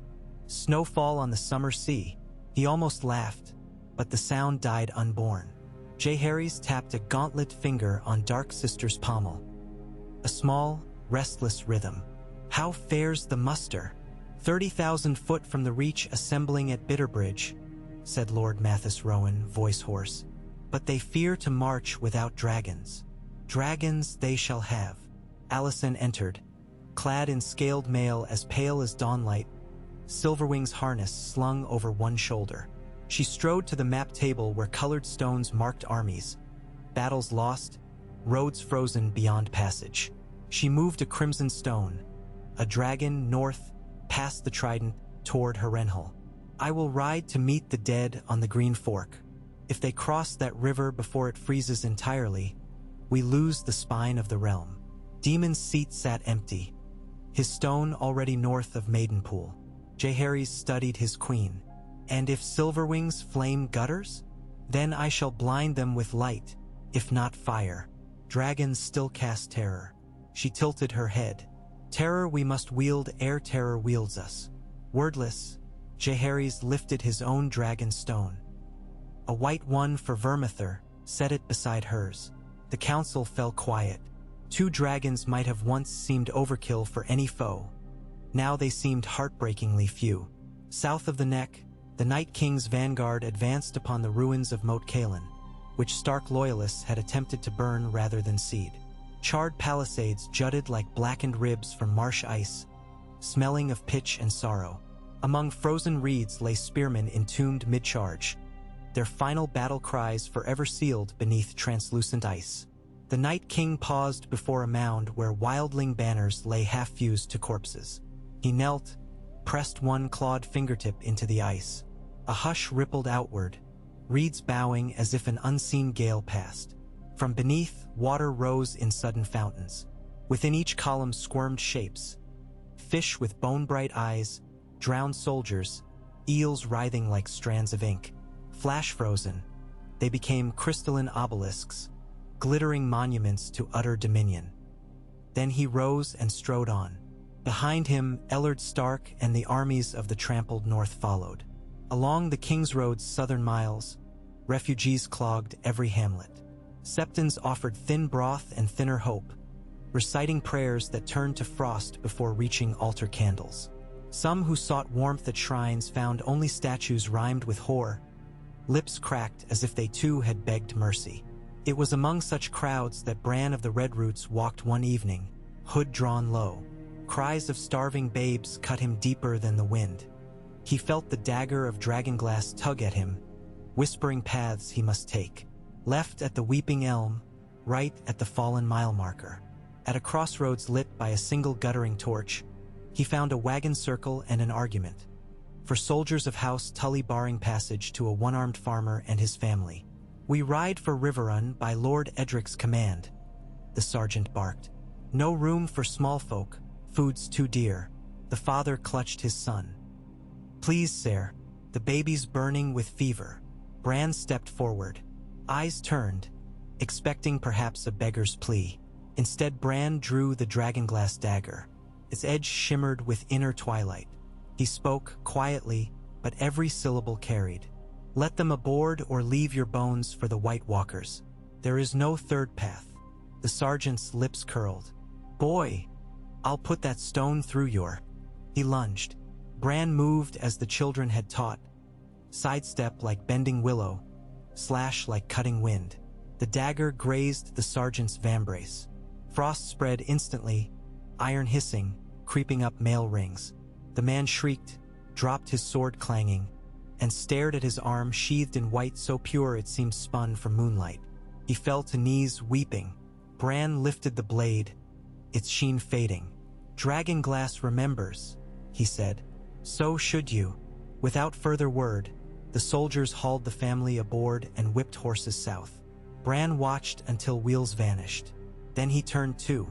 "Snowfall on the summer sea." He almost laughed, but the sound died unborn. Jaehaerys tapped a gauntlet finger on Dark Sister's pommel. A small, restless rhythm. "How fares the muster?" 30,000 foot from the reach assembling at Bitterbridge, said Lord Mathis Rowan, voice hoarse. "But they fear to march without dragons. Dragons they shall have." Alicent entered, clad in scaled mail as pale as dawnlight, Silverwing's harness slung over one shoulder. She strode to the map table where colored stones marked armies, battles lost, roads frozen beyond passage. She moved a crimson stone, a dragon north, past the Trident, toward Harrenhal. "I will ride to meet the dead on the Green Fork. If they cross that river before it freezes entirely, we lose the spine of the realm." Demon's seat sat empty, his stone already north of Maidenpool. Jaehaerys studied his queen. "And if Silverwings flame gutters? Then I shall blind them with light, if not fire. Dragons still cast terror." She tilted her head. "Terror we must wield ere terror wields us." Wordless, Jaehaerys lifted his own dragon stone. A white one for Vermithor, set it beside hers. The council fell quiet. 2 dragons might have once seemed overkill for any foe. Now they seemed heartbreakingly few. South of the Neck, the Night King's vanguard advanced upon the ruins of Moat Cailin, which Stark loyalists had attempted to burn rather than cede. Charred palisades jutted like blackened ribs from marsh ice, smelling of pitch and sorrow. Among frozen reeds lay spearmen entombed mid-charge, their final battle cries forever sealed beneath translucent ice. The Night King paused before a mound where wildling banners lay half-fused to corpses. He knelt, pressed one clawed fingertip into the ice. A hush rippled outward, reeds bowing as if an unseen gale passed. From beneath, water rose in sudden fountains. Within each column squirmed shapes. Fish with bone-bright eyes, drowned soldiers, eels writhing like strands of ink. Flash-frozen, they became crystalline obelisks, glittering monuments to utter dominion. Then he rose and strode on. Behind him, Ellard Stark and the armies of the trampled north followed. Along the King's Road's southern miles, refugees clogged every hamlet. Septons offered thin broth and thinner hope, reciting prayers that turned to frost before reaching altar candles. Some who sought warmth at shrines found only statues rhymed with horror, lips cracked as if they too had begged mercy. It was among such crowds that Bran of the Redroots walked one evening, hood drawn low. Cries of starving babes cut him deeper than the wind. He felt the dagger of dragonglass tug at him, whispering paths he must take. Left at the Weeping Elm, right at the fallen mile marker. At a crossroads lit by a single guttering torch, he found a wagon circle and an argument. For soldiers of House Tully barring passage to a one-armed farmer and his family. "We ride for Riverrun by Lord Edric's command," the sergeant barked. "No room for small folk, food's too dear." The father clutched his son. "Please, sir, the baby's burning with fever." Bran stepped forward, eyes turned, expecting perhaps a beggar's plea. Instead, Bran drew the dragonglass dagger. Its edge shimmered with inner twilight. He spoke quietly, but every syllable carried. "Let them aboard or leave your bones for the White Walkers. There is no third path." The sergeant's lips curled. "Boy, I'll put that stone through your—" He lunged. Bran moved as the children had taught. Sidestep like bending willow, slash like cutting wind. The dagger grazed the sergeant's vambrace. Frost spread instantly, iron hissing, creeping up mail rings. The man shrieked, dropped his sword clanging, and stared at his arm sheathed in white so pure it seemed spun from moonlight. He fell to knees, weeping. Bran lifted the blade, its sheen fading. "Dragonglass remembers," he said. "So should you." Without further word, the soldiers hauled the family aboard and whipped horses south. Bran watched until wheels vanished. Then he turned too.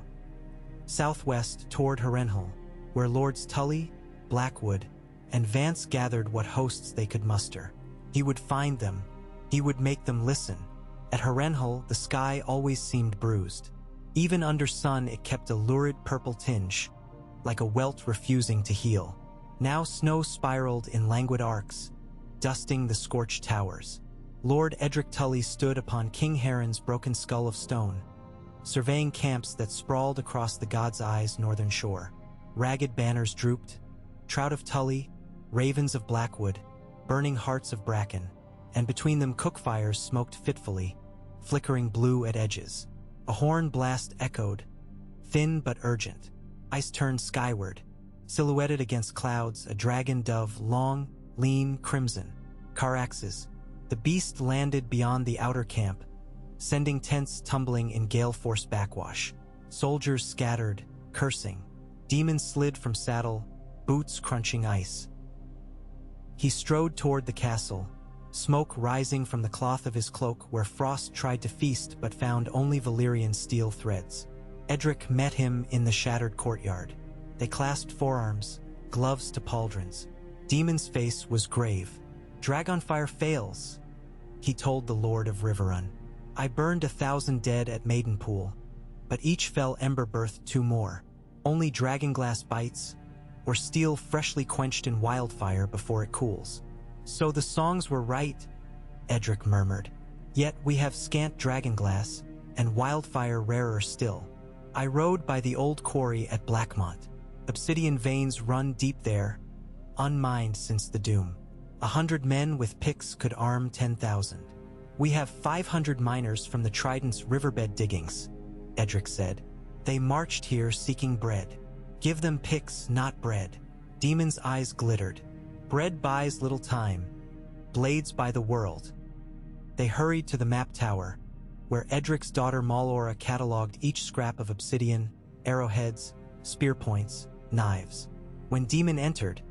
Southwest toward Harrenhal, where Lords Tully, Blackwood, and Vance gathered what hosts they could muster. He would find them. He would make them listen. At Harrenhal, the sky always seemed bruised. Even under sun, it kept a lurid purple tinge, like a welt refusing to heal. Now snow spiraled in languid arcs, dusting the scorched towers. Lord Edric Tully stood upon King Heron's broken skull of stone, surveying camps that sprawled across the God's Eye's northern shore. Ragged banners drooped, Trout of Tully, ravens of Blackwood, burning hearts of bracken, and between them cookfires smoked fitfully, flickering blue at edges. A horn blast echoed, thin but urgent. Ice turned skyward, silhouetted against clouds, a dragon dove, long, lean, crimson. Caraxes. The beast landed beyond the outer camp, sending tents tumbling in gale-force backwash. Soldiers scattered, cursing. Demons slid from saddle, boots crunching ice. He strode toward the castle, smoke rising from the cloth of his cloak where Frost tried to feast but found only Valyrian steel threads. Edric met him in the shattered courtyard. They clasped forearms, gloves to pauldrons. Demon's face was grave. "Dragonfire fails," he told the Lord of Riverrun. "I burned 1,000 dead at Maidenpool, but each fell ember-birthed 2 more. Only dragonglass bites, or steel freshly quenched in wildfire before it cools." "So the songs were right," Edric murmured. "Yet we have scant dragonglass, and wildfire rarer still. I rode by the old quarry at Blackmont. Obsidian veins run deep there, unmined since the doom. 100 men with picks could arm 10,000. We have 500 miners from the Trident's riverbed diggings," Edric said. "They marched here seeking bread. Give them picks, not bread." Demon's eyes glittered. "Bread buys little time. Blades buy the world." They hurried to the map tower, where Edric's daughter Malora catalogued each scrap of obsidian, arrowheads, spear points, knives. When Demon entered,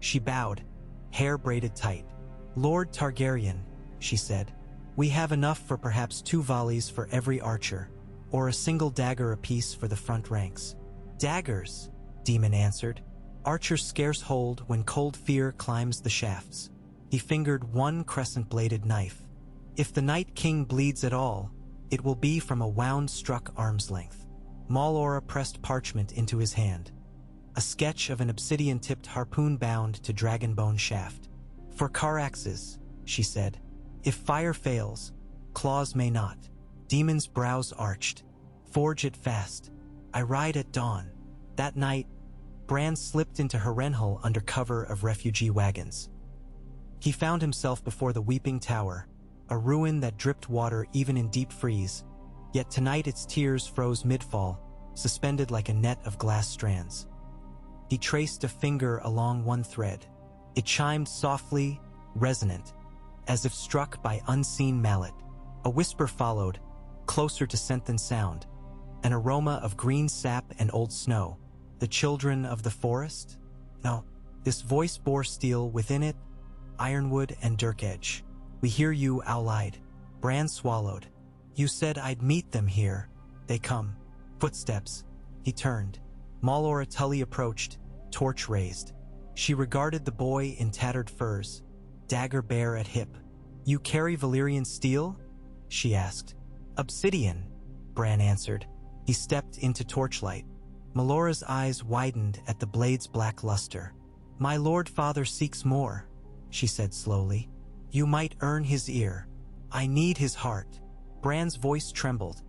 she bowed, hair braided tight. "Lord Targaryen," she said, "we have enough for perhaps 2 volleys for every archer, or a single dagger apiece for the front ranks." "Daggers," Demon answered. "Archers scarce hold when cold fear climbs the shafts." He fingered one crescent-bladed knife. "If the Night King bleeds at all, it will be from a wound struck arm's length." Malora pressed parchment into his hand. A sketch of an obsidian-tipped harpoon bound to dragonbone shaft. "For Caraxes," she said. "If fire fails, claws may not." Demon's brows arched. "Forge it fast. I ride at dawn." That night, Bran slipped into Harrenhal under cover of refugee wagons. He found himself before the Weeping Tower, a ruin that dripped water even in deep freeze, yet tonight its tears froze mid-fall, suspended like a net of glass strands. He traced a finger along one thread. It chimed softly, resonant, as if struck by unseen mallet. A whisper followed, closer to scent than sound, an aroma of green sap and old snow. "The children of the forest?" No, this voice bore steel within it, ironwood and dirk edge. "We hear you," Owl-eyed. Bran swallowed. "You said I'd meet them here. They come." Footsteps. He turned. Malora Tully approached, torch raised. She regarded the boy in tattered furs, dagger bare at hip. "You carry Valyrian steel?" she asked. "Obsidian," Bran answered. He stepped into torchlight. Malora's eyes widened at the blade's black luster. "My lord father seeks more," she said slowly. "You might earn his ear. I need his heart." Bran's voice trembled,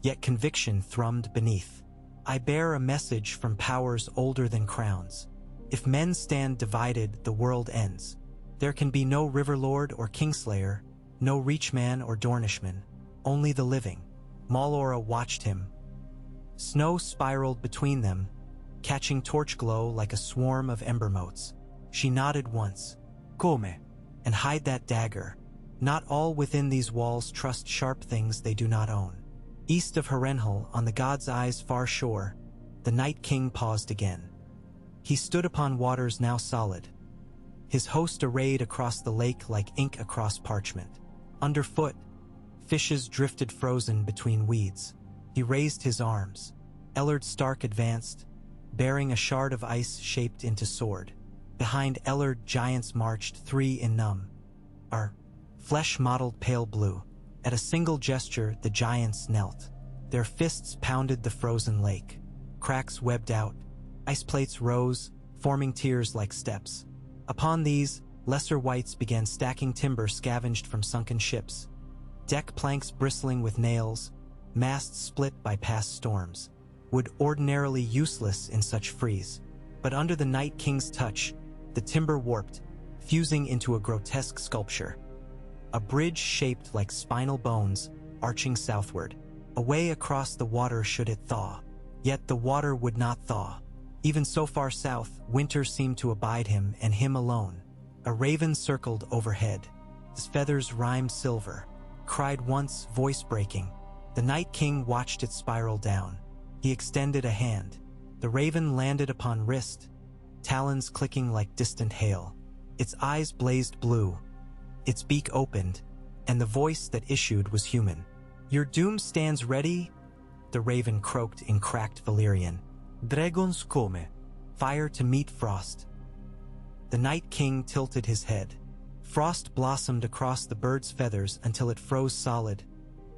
yet conviction thrummed beneath. "I bear a message from powers older than crowns. If men stand divided, the world ends. There can be no Riverlord or Kingslayer, no Reachman or Dornishman, only the living." Malora watched him. Snow spiraled between them, catching torch glow like a swarm of ember motes. She nodded once. "Come, and hide that dagger. Not all within these walls trust sharp things they do not own." East of Harrenhal, on the God's Eye's far shore, the Night King paused again. He stood upon waters now solid, his host arrayed across the lake like ink across parchment. Underfoot, fishes drifted frozen between weeds. He raised his arms. Ellard Stark advanced, bearing a shard of ice shaped into sword. Behind Ellard, giants marched, 3 in number, flesh mottled pale blue. At a single gesture, the giants knelt. Their fists pounded the frozen lake. Cracks webbed out. Ice plates rose, forming tiers like steps. Upon these, lesser wights began stacking timber scavenged from sunken ships, deck planks bristling with nails, masts split by past storms, wood ordinarily useless in such freeze. But under the Night King's touch, the timber warped, fusing into a grotesque sculpture. A bridge shaped like spinal bones, arching southward. Away across the water should it thaw. Yet the water would not thaw. Even so far south, winter seemed to abide him and him alone. A raven circled overhead. His feathers rhymed silver. Cried once, voice breaking. The Night King watched it spiral down. He extended a hand. The raven landed upon wrist, talons clicking like distant hail. Its eyes blazed blue. Its beak opened, and the voice that issued was human. "Your doom stands ready?" the raven croaked in cracked Valyrian. "Dragons come." Fire to meet frost. The Night King tilted his head. Frost blossomed across the bird's feathers until it froze solid,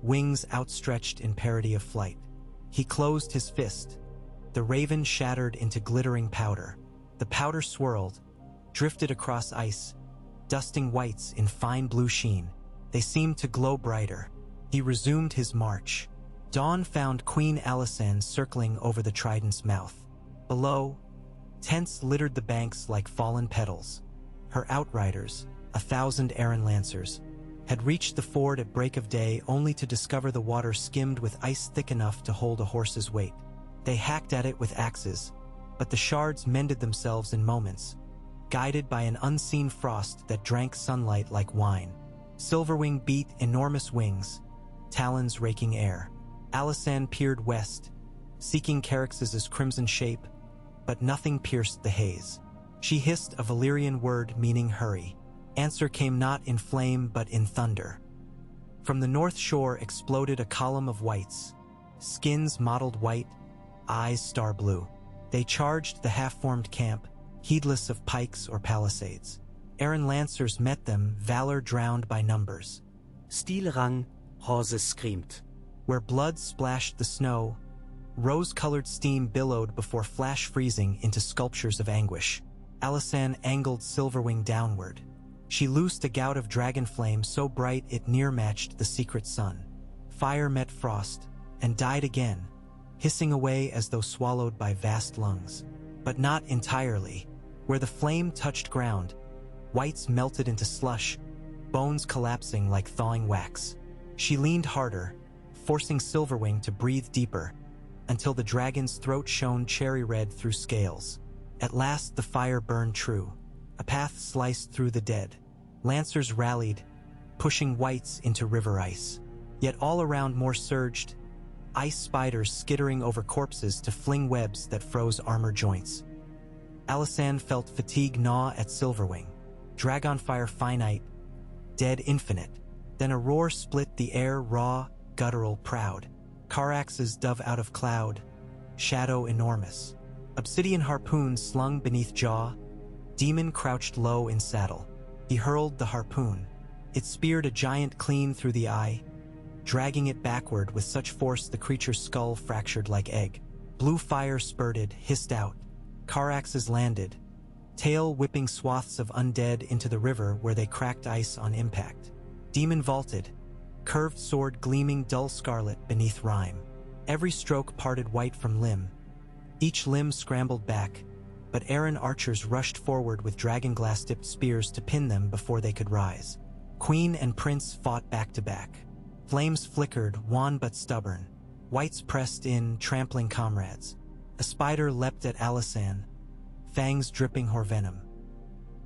wings outstretched in parody of flight. He closed his fist. The raven shattered into glittering powder. The powder swirled, drifted across ice, dusting whites in fine blue sheen. They seemed to glow brighter. He resumed his march. Dawn found Queen Alysanne circling over the trident's mouth. Below, tents littered the banks like fallen petals. Her outriders, 1,000 Arryn Lancers, had reached the ford at break of day only to discover the water skimmed with ice thick enough to hold a horse's weight. They hacked at it with axes, but the shards mended themselves in moments, guided by an unseen frost that drank sunlight like wine. Silverwing beat enormous wings, talons raking air. Alysanne peered west, seeking Carax's crimson shape, but nothing pierced the haze. She hissed a Valyrian word meaning hurry. Answer came not in flame but in thunder. From the north shore exploded a column of whites, skins mottled white, eyes star blue. They charged the half-formed camp, heedless of pikes or palisades. Arryn Lancers met them, valor drowned by numbers. Stilrang, horses screamed. Where blood splashed the snow, rose-colored steam billowed before flash freezing into sculptures of anguish. Alysanne angled Silverwing downward. She loosed a gout of dragon flame so bright it near-matched the secret sun. Fire met frost, and died again, hissing away as though swallowed by vast lungs. But not entirely. Where the flame touched ground, whites melted into slush, bones collapsing like thawing wax. She leaned harder, forcing Silverwing to breathe deeper, until the dragon's throat shone cherry red through scales. At last the fire burned true. A path sliced through the dead. Lancers rallied, pushing whites into river ice. Yet all around more surged, ice spiders skittering over corpses to fling webs that froze armor joints. Alysanne felt fatigue gnaw at Silverwing. Dragonfire finite, dead infinite. Then a roar split the air, raw, guttural, proud. Carax's dove out of cloud, shadow enormous. Obsidian harpoon slung beneath jaw, demon crouched low in saddle. He hurled the harpoon. It speared a giant clean through the eye, dragging it backward with such force the creature's skull fractured like egg. Blue fire spurted, hissed out. Caraxes landed, tail whipping swaths of undead into the river where they cracked ice on impact. Demon vaulted, curved sword gleaming dull scarlet beneath rime. Every stroke parted white from limb. Each limb scrambled back, but Arryn archers rushed forward with dragonglass-dipped spears to pin them before they could rise. Queen and prince fought back to back. Flames flickered, wan but stubborn. Whites pressed in, trampling comrades. A spider leapt at Alysanne, fangs dripping horvenom.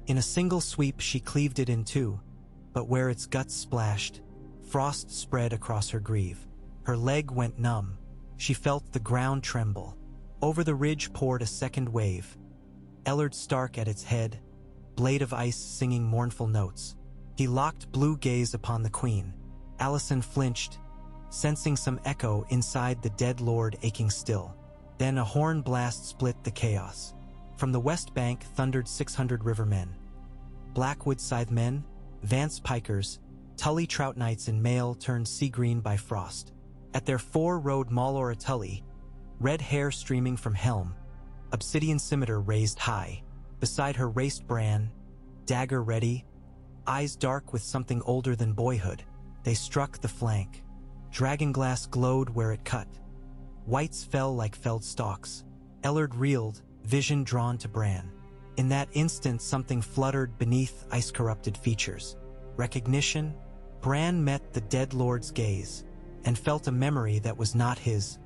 In a single sweep she cleaved it in two, but where its guts splashed, frost spread across her greave. Her leg went numb. She felt the ground tremble. Over the ridge poured a second wave. Ellard Stark at its head, blade of ice singing mournful notes. He locked blue gaze upon the queen. Alysanne flinched, sensing some echo inside the dead lord aching still. Then a horn blast split the chaos. From the west bank thundered 600 rivermen. Blackwood scythemen, Vance pikers, Tully trout knights in mail turned sea-green by frost. At their fore rode Maelor Tully, red hair streaming from helm, obsidian scimitar raised high. Beside her raced Bran, dagger ready, eyes dark with something older than boyhood. They struck the flank. Dragonglass glowed where it cut. Whites fell like felled stalks. Ellard reeled, vision drawn to Bran. In that instant something fluttered beneath ice-corrupted features. Recognition? Bran met the dead lord's gaze, and felt a memory that was not his.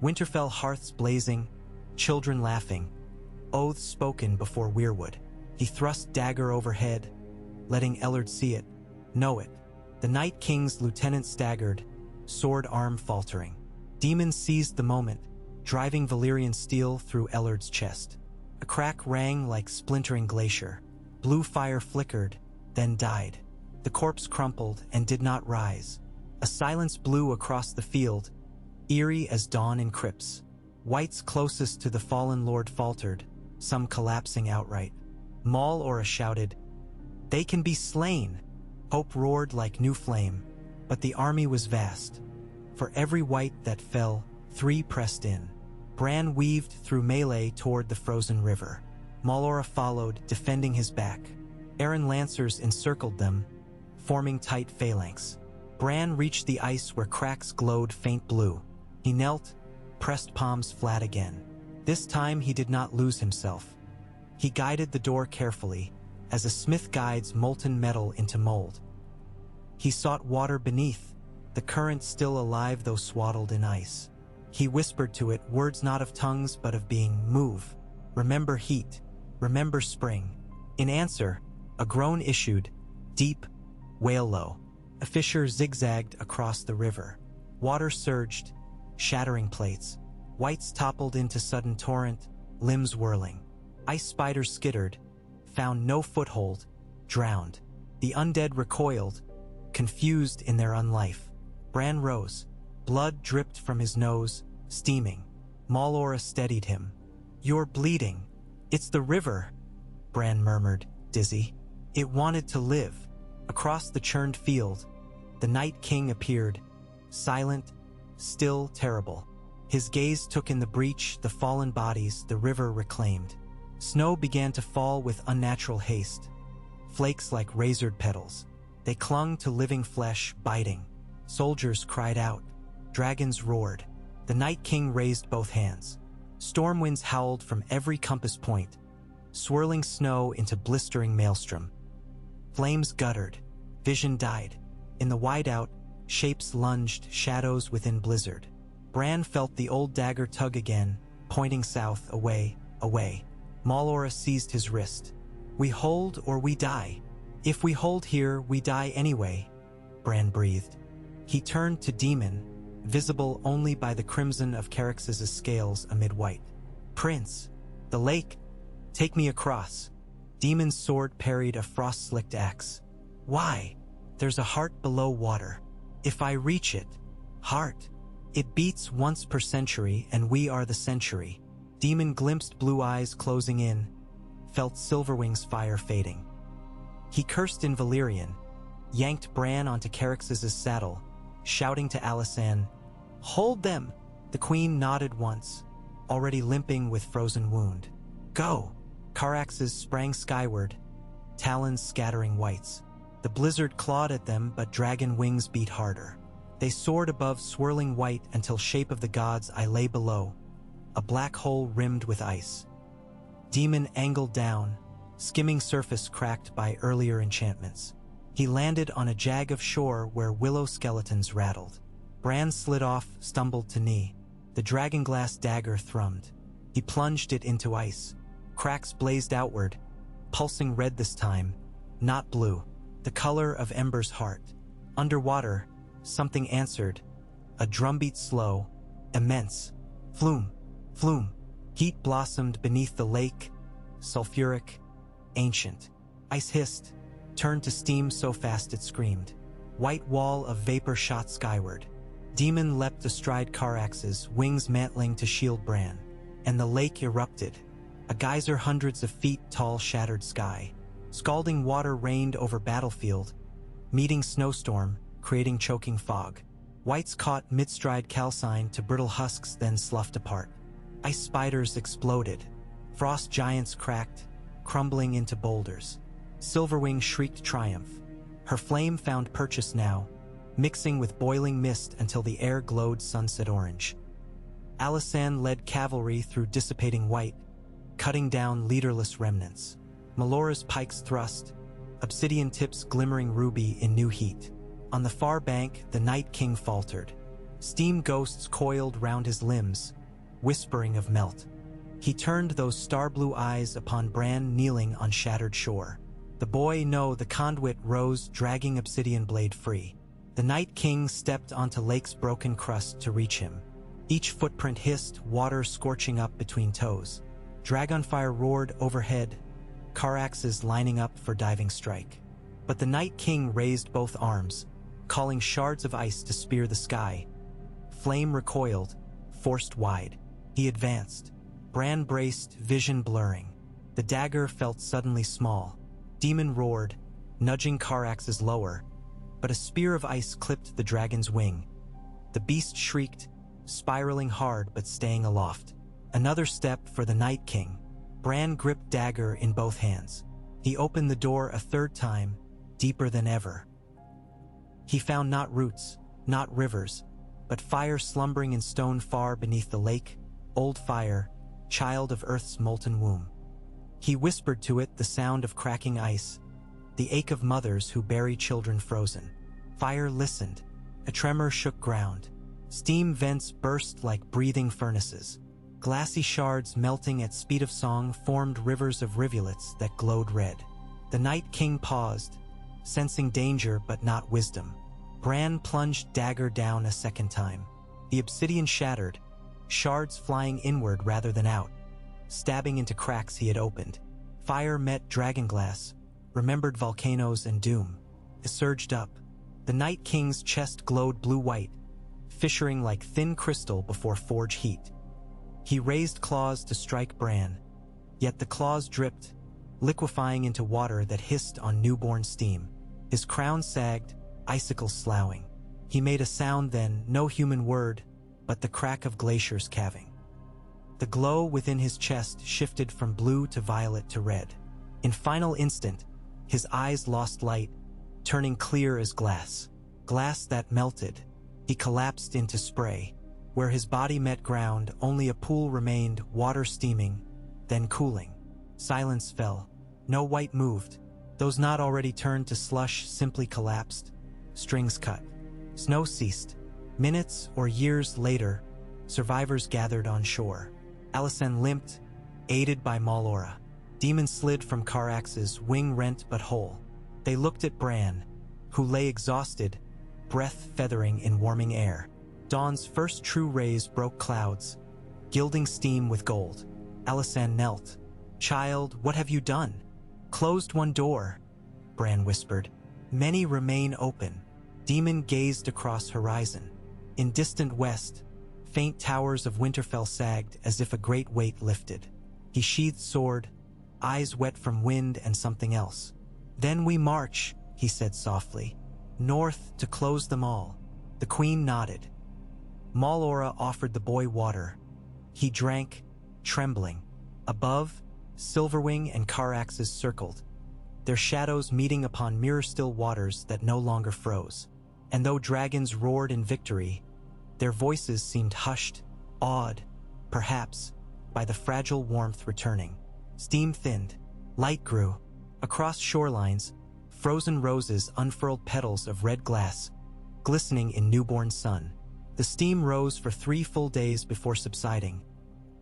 Winterfell hearths blazing, children laughing, oaths spoken before weirwood. He thrust dagger overhead, letting Ellard see it, know it. The Night King's lieutenant staggered, sword arm faltering. Daemon seized the moment, driving Valyrian steel through Ellard's chest. A crack rang like splintering glacier. Blue fire flickered, then died. The corpse crumpled and did not rise. A silence blew across the field, eerie as dawn in crypts. Whites closest to the fallen lord faltered, some collapsing outright. Maul Ora shouted, "They can be slain!" Hope roared like new flame, but the army was vast. For every white that fell, 3 pressed in. Bran weaved through melee toward the frozen river. Maul Ora followed, defending his back. Aaron lancers encircled them, forming tight phalanx. Bran reached the ice where cracks glowed faint blue. He knelt, pressed palms flat again. This time he did not lose himself. He guided the door carefully, as a smith guides molten metal into mold. He sought water beneath, the current still alive though swaddled in ice. He whispered to it, words not of tongues but of being, "Move. Remember heat. Remember spring." In answer, a groan issued, deep, wail low. A fissure zigzagged across the river. Water surged, shattering plates. Whites toppled into sudden torrent, limbs whirling. Ice spiders skittered, found no foothold, drowned. The undead recoiled, confused in their unlife. Bran rose. Blood dripped from his nose, steaming. Maul Ora steadied him. "You're bleeding." "It's the river," Bran murmured, dizzy. It wanted to live. Across the churned field, the Night King appeared, silent, still terrible. His gaze took in the breach, the fallen bodies, the river reclaimed. Snow began to fall with unnatural haste, flakes like razored petals. They clung to living flesh, biting. Soldiers cried out. Dragons roared. The Night King raised both hands. Storm winds howled from every compass point, swirling snow into blistering maelstrom. Flames guttered. Vision died. In the whiteout, shapes lunged, shadows within blizzard. Bran felt the old dagger tug again, pointing south, away, away. Maul Ora seized his wrist. "We hold or we die. If we hold here, we die anyway," Bran breathed. He turned to Daemon, visible only by the crimson of Carax's scales amid white. "Prince, the lake, take me across." Daemon's sword parried a frost-slicked axe. "Why? There's a heart below water. If I reach it, heart. It beats once per century and we are the century." Daemon glimpsed blue eyes closing in, felt Silverwing's fire fading. He cursed in Valyrian, yanked Bran onto Carax's saddle, shouting to Alysanne, "Hold them!" The queen nodded once, already limping with frozen wound. "Go!" Caraxes sprang skyward, talons scattering whites. The blizzard clawed at them, but dragon wings beat harder. They soared above swirling white until shape of the gods I lay below, a black hole rimmed with ice. Daemon angled down, skimming surface cracked by earlier enchantments. He landed on a jag of shore where willow skeletons rattled. Bran slid off, stumbled to knee. The dragonglass dagger thrummed. He plunged it into ice. Cracks blazed outward, pulsing red this time, not blue, the color of Ember's heart. Underwater, something answered, a drumbeat slow, immense. Flume, flume. Heat blossomed beneath the lake, sulfuric, ancient. Ice hissed, turned to steam so fast it screamed. White wall of vapor shot skyward. Daemon leapt astride Caraxes, wings mantling to shield Bran. And the lake erupted. A geyser hundreds of feet tall shattered sky. Scalding water rained over battlefield, meeting snowstorm, creating choking fog. Whites caught mid-stride calcine to brittle husks then sloughed apart. Ice spiders exploded. Frost giants cracked, crumbling into boulders. Silverwing shrieked triumph. Her flame found purchase now, mixing with boiling mist until the air glowed sunset orange. Alisan led cavalry through dissipating white, cutting down leaderless remnants. Melora's pikes thrust, obsidian tips glimmering ruby in new heat. On the far bank, the Night King faltered. Steam ghosts coiled round his limbs, whispering of melt. He turned those star-blue eyes upon Bran kneeling on shattered shore. The boy, no, the conduit rose, dragging obsidian blade free. The Night King stepped onto lake's broken crust to reach him. Each footprint hissed, water scorching up between toes. Dragonfire roared overhead, Caraxes lining up for diving strike. But the Night King raised both arms, calling shards of ice to spear the sky. Flame recoiled, forced wide. He advanced. Bran braced, vision blurring. The dagger felt suddenly small. Demon roared, nudging Caraxes lower, but a spear of ice clipped the dragon's wing. The beast shrieked, spiraling hard but staying aloft. Another step for the Night King. Bran gripped dagger in both hands. He opened the door a third time, deeper than ever. He found not roots, not rivers, but fire slumbering in stone far beneath the lake, old fire, child of Earth's molten womb. He whispered to it the sound of cracking ice, the ache of mothers who bury children frozen. Fire listened. A tremor shook ground. Steam vents burst like breathing furnaces. Glassy shards melting at speed of song formed rivers of rivulets that glowed red. The Night King paused, sensing danger but not wisdom. Bran plunged dagger down a second time. The obsidian shattered, shards flying inward rather than out, stabbing into cracks he had opened. Fire met dragonglass, remembered volcanoes and doom. It surged up. The Night King's chest glowed blue-white, fissuring like thin crystal before forge heat. He raised claws to strike Bran, yet the claws dripped, liquefying into water that hissed on newborn steam. His crown sagged, icicles sloughing. He made a sound then, no human word, but the crack of glaciers calving. The glow within his chest shifted from blue to violet to red. In final instant, his eyes lost light, turning clear as glass. Glass that melted. He collapsed into spray. Where his body met ground, only a pool remained, water steaming, then cooling. Silence fell. No white moved. Those not already turned to slush simply collapsed. Strings cut. Snow ceased. Minutes or years later, survivors gathered on shore. Alysanne limped, aided by Malora. Demon slid from Caraxes, wing rent but whole. They looked at Bran, who lay exhausted, breath feathering in warming air. Dawn's first true rays broke clouds, gilding steam with gold. Alysanne knelt. "Child, what have you done?" "Closed one door," Bran whispered. "Many remain open." Demon gazed across horizon. In distant west, faint towers of Winterfell sagged as if a great weight lifted. He sheathed sword, eyes wet from wind and something else. "Then we march," he said softly, "north to close them all." The queen nodded. Malora offered the boy water. He drank, trembling. Above, Silverwing and Caraxes circled, their shadows meeting upon mirror-still waters that no longer froze. And though dragons roared in victory, their voices seemed hushed, awed, perhaps, by the fragile warmth returning. Steam thinned. Light grew. Across shorelines, frozen roses unfurled petals of red glass, glistening in newborn sun. The steam rose for 3 full days before subsiding,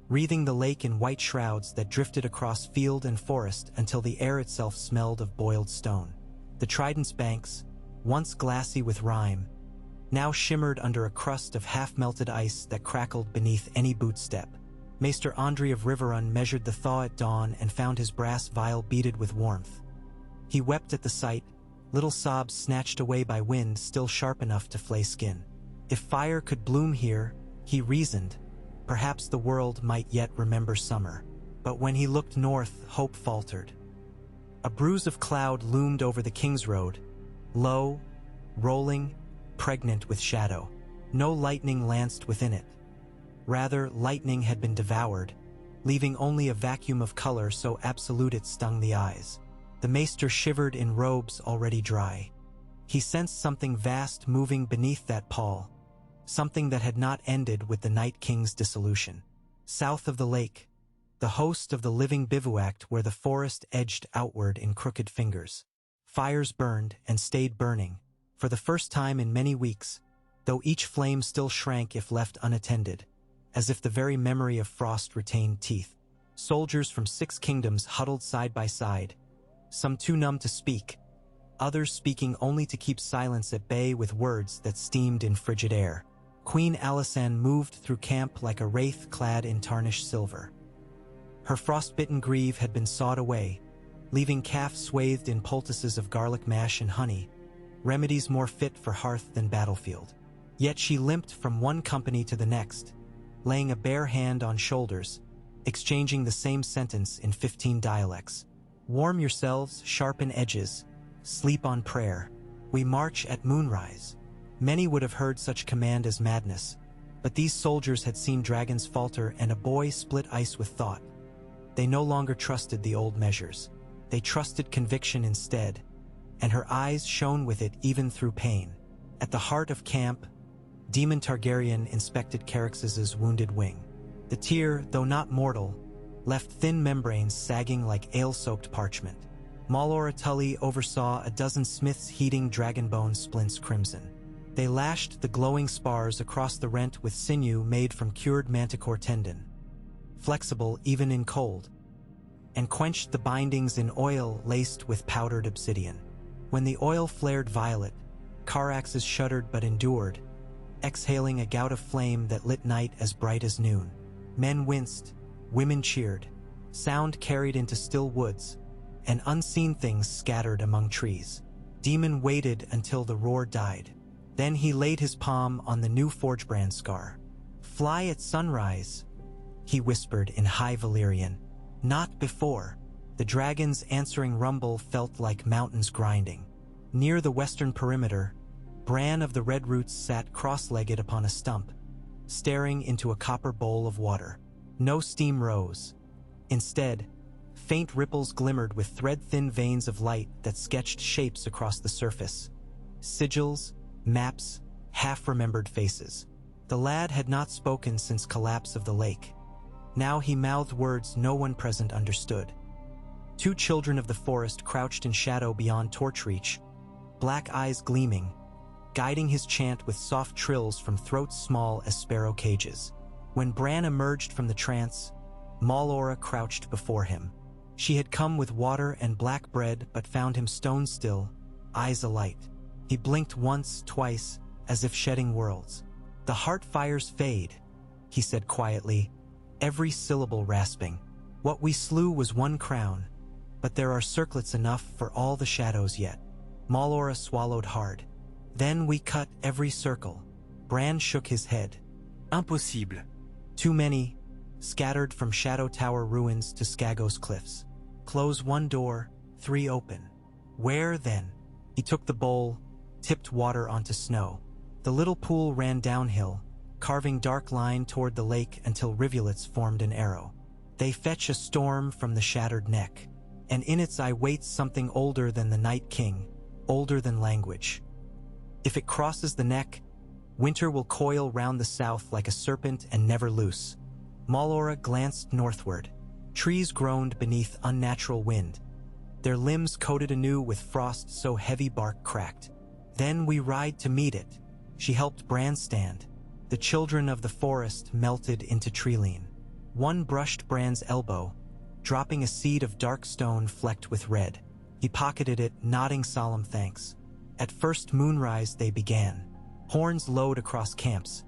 wreathing the lake in white shrouds that drifted across field and forest until the air itself smelled of boiled stone. The Trident's banks, once glassy with rime, now shimmered under a crust of half-melted ice that crackled beneath any boot step. Maester Andri of Riverrun measured the thaw at dawn and found his brass vial beaded with warmth. He wept at the sight, little sobs snatched away by wind still sharp enough to flay skin. If fire could bloom here, he reasoned, perhaps the world might yet remember summer. But when he looked north, hope faltered. A bruise of cloud loomed over the King's Road, low, rolling, pregnant with shadow. No lightning lanced within it. Rather, lightning had been devoured, leaving only a vacuum of color so absolute it stung the eyes. The maester shivered in robes already dry. He sensed something vast moving beneath that pall, something that had not ended with the Night King's dissolution. South of the lake, the host of the living bivouacked where the forest edged outward in crooked fingers. Fires burned and stayed burning, for the first time in many weeks, though each flame still shrank if left unattended, as if the very memory of frost retained teeth. Soldiers from 6 kingdoms huddled side by side, some too numb to speak, others speaking only to keep silence at bay with words that steamed in frigid air. Queen Alysanne moved through camp like a wraith clad in tarnished silver. Her frostbitten greave had been sawed away, leaving calf swathed in poultices of garlic mash and honey, remedies more fit for hearth than battlefield. Yet she limped from one company to the next, laying a bare hand on shoulders, exchanging the same sentence in 15 dialects. Warm yourselves, sharpen edges, sleep on prayer. We march at moonrise. Many would have heard such command as madness, but these soldiers had seen dragons falter and a boy split ice with thought. They no longer trusted the old measures. They trusted conviction instead, and her eyes shone with it even through pain. At the heart of camp, Demon Targaryen inspected Carax's wounded wing. The tear, though not mortal, left thin membranes sagging like ale-soaked parchment. Malora Tully oversaw a dozen smiths heating dragonbone splints crimson. They lashed the glowing spars across the rent with sinew made from cured manticore tendon, flexible even in cold, and quenched the bindings in oil laced with powdered obsidian. When the oil flared violet, Caraxes shuddered but endured, exhaling a gout of flame that lit night as bright as noon. Men winced, women cheered, sound carried into still woods, and unseen things scattered among trees. Demon waited until the roar died. Then he laid his palm on the new forgebrand scar. "Fly at sunrise," he whispered in high Valyrian. Not before. The dragon's answering rumble felt like mountains grinding. Near the western perimeter, Bran of the Red Roots sat cross-legged upon a stump, staring into a copper bowl of water. No steam rose. Instead, faint ripples glimmered with thread-thin veins of light that sketched shapes across the surface. Sigils, maps, half-remembered faces. The lad had not spoken since collapse of the lake. Now he mouthed words no one present understood. 2 children of the forest crouched in shadow beyond torch reach, black eyes gleaming, guiding his chant with soft trills from throats small as sparrow cages. When Bran emerged from the trance, Malora crouched before him. She had come with water and black bread but found him stone still, eyes alight. He blinked once, twice, as if shedding worlds. "The heart fires fade," he said quietly, every syllable rasping. "What we slew was 1 crown, but there are circlets enough for all the shadows yet." Malora swallowed hard. "Then we cut every circle." Bran shook his head. Impossible. "Too many, scattered from Shadow Tower ruins to Skagos cliffs. Close 1 door, 3 open." "Where then?" He took the bowl, tipped water onto snow. The little pool ran downhill, carving dark line toward the lake until rivulets formed an arrow. "They fetch a storm from the shattered neck, and in its eye waits something older than the Night King, older than language. If it crosses the neck, winter will coil round the south like a serpent and never loose." Malora glanced northward. Trees groaned beneath unnatural wind, their limbs coated anew with frost so heavy bark cracked. "Then we ride to meet it." She helped Bran stand. The children of the forest melted into treeline. One brushed Bran's elbow, dropping a seed of dark stone flecked with red. He pocketed it, nodding solemn thanks. At first moonrise they began. Horns lowed across camps,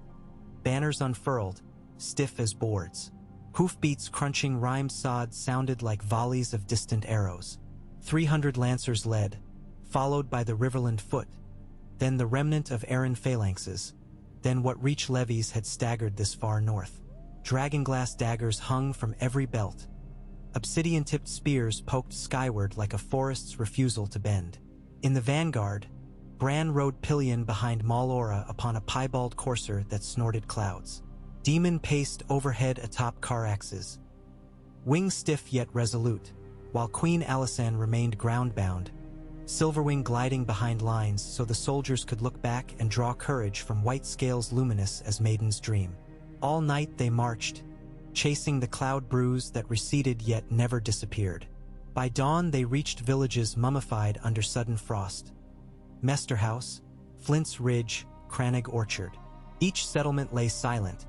banners unfurled, stiff as boards. Hoofbeats crunching rhymed sod sounded like volleys of distant arrows. 300 lancers led, followed by the Riverland foot, then the remnant of Arryn phalanxes, then what reach levies had staggered this far north. Dragonglass daggers hung from every belt. Obsidian-tipped spears poked skyward like a forest's refusal to bend. In the vanguard, Bran rode pillion behind Malora upon a piebald courser that snorted clouds. Demon paced overhead atop Caraxes, wings stiff yet resolute, while Queen Alysanne remained ground-bound, Silverwing gliding behind lines so the soldiers could look back and draw courage from white scales luminous as maidens dream. All night they marched, chasing the cloud bruise that receded yet never disappeared. By dawn they reached villages mummified under sudden frost. Mesterhouse, Flint's Ridge, Cranig Orchard. Each settlement lay silent,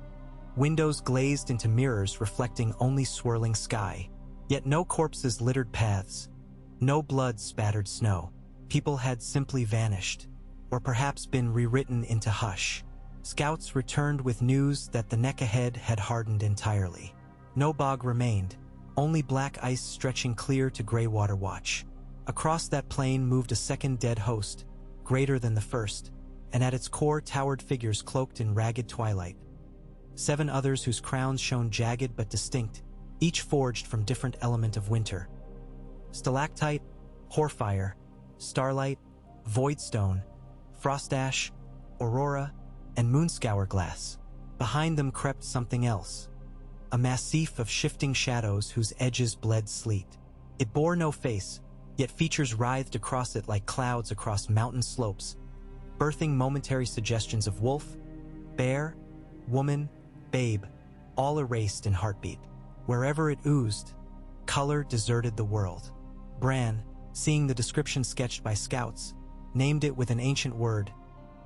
windows glazed into mirrors reflecting only swirling sky. Yet no corpses littered paths, no blood spattered snow. People had simply vanished, or perhaps been rewritten into hush. Scouts returned with news that the neck ahead had hardened entirely. No bog remained, only black ice stretching clear to Greywater Watch. Across that plain moved a second dead host, greater than the first, and at its core towered figures cloaked in ragged twilight. 7 others whose crowns shone jagged but distinct, each forged from different element of winter. Stalactite, Hoarfire, Starlight, Voidstone, Frostash, Aurora, and Moonscour Glass. Behind them crept something else, a massif of shifting shadows whose edges bled sleet. It bore no face, yet features writhed across it like clouds across mountain slopes, birthing momentary suggestions of wolf, bear, woman, babe, all erased in heartbeat. Wherever it oozed, color deserted the world. Bran, seeing the description sketched by scouts, named it with an ancient word,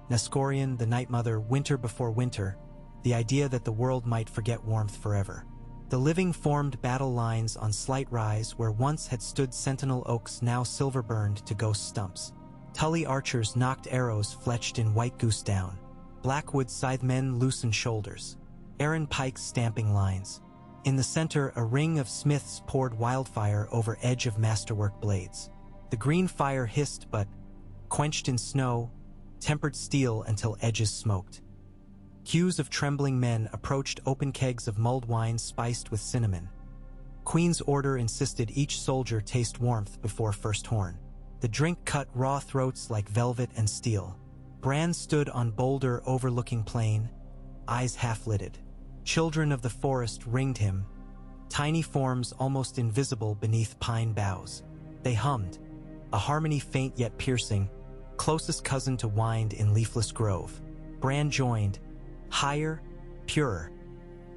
Nescorian, the Nightmother, winter before winter, the idea that the world might forget warmth forever. The living formed battle lines on slight rise where once had stood sentinel oaks now silver-burned to ghost stumps. Tully archers knocked arrows fletched in white goose down. Blackwood scythemen loosened shoulders. Aaron pikes stamping lines. In the center, a ring of smiths poured wildfire over edge of masterwork blades. The green fire hissed but, quenched in snow, tempered steel until edges smoked. Queues of trembling men approached open kegs of mulled wine spiced with cinnamon. Queen's order insisted each soldier taste warmth before first horn. The drink cut raw throats like velvet and steel. Bran stood on boulder overlooking plain, eyes half-lidded. Children of the forest ringed him, tiny forms almost invisible beneath pine boughs. They hummed, a harmony faint yet piercing, closest cousin to wind in leafless grove. Bran joined, higher, purer,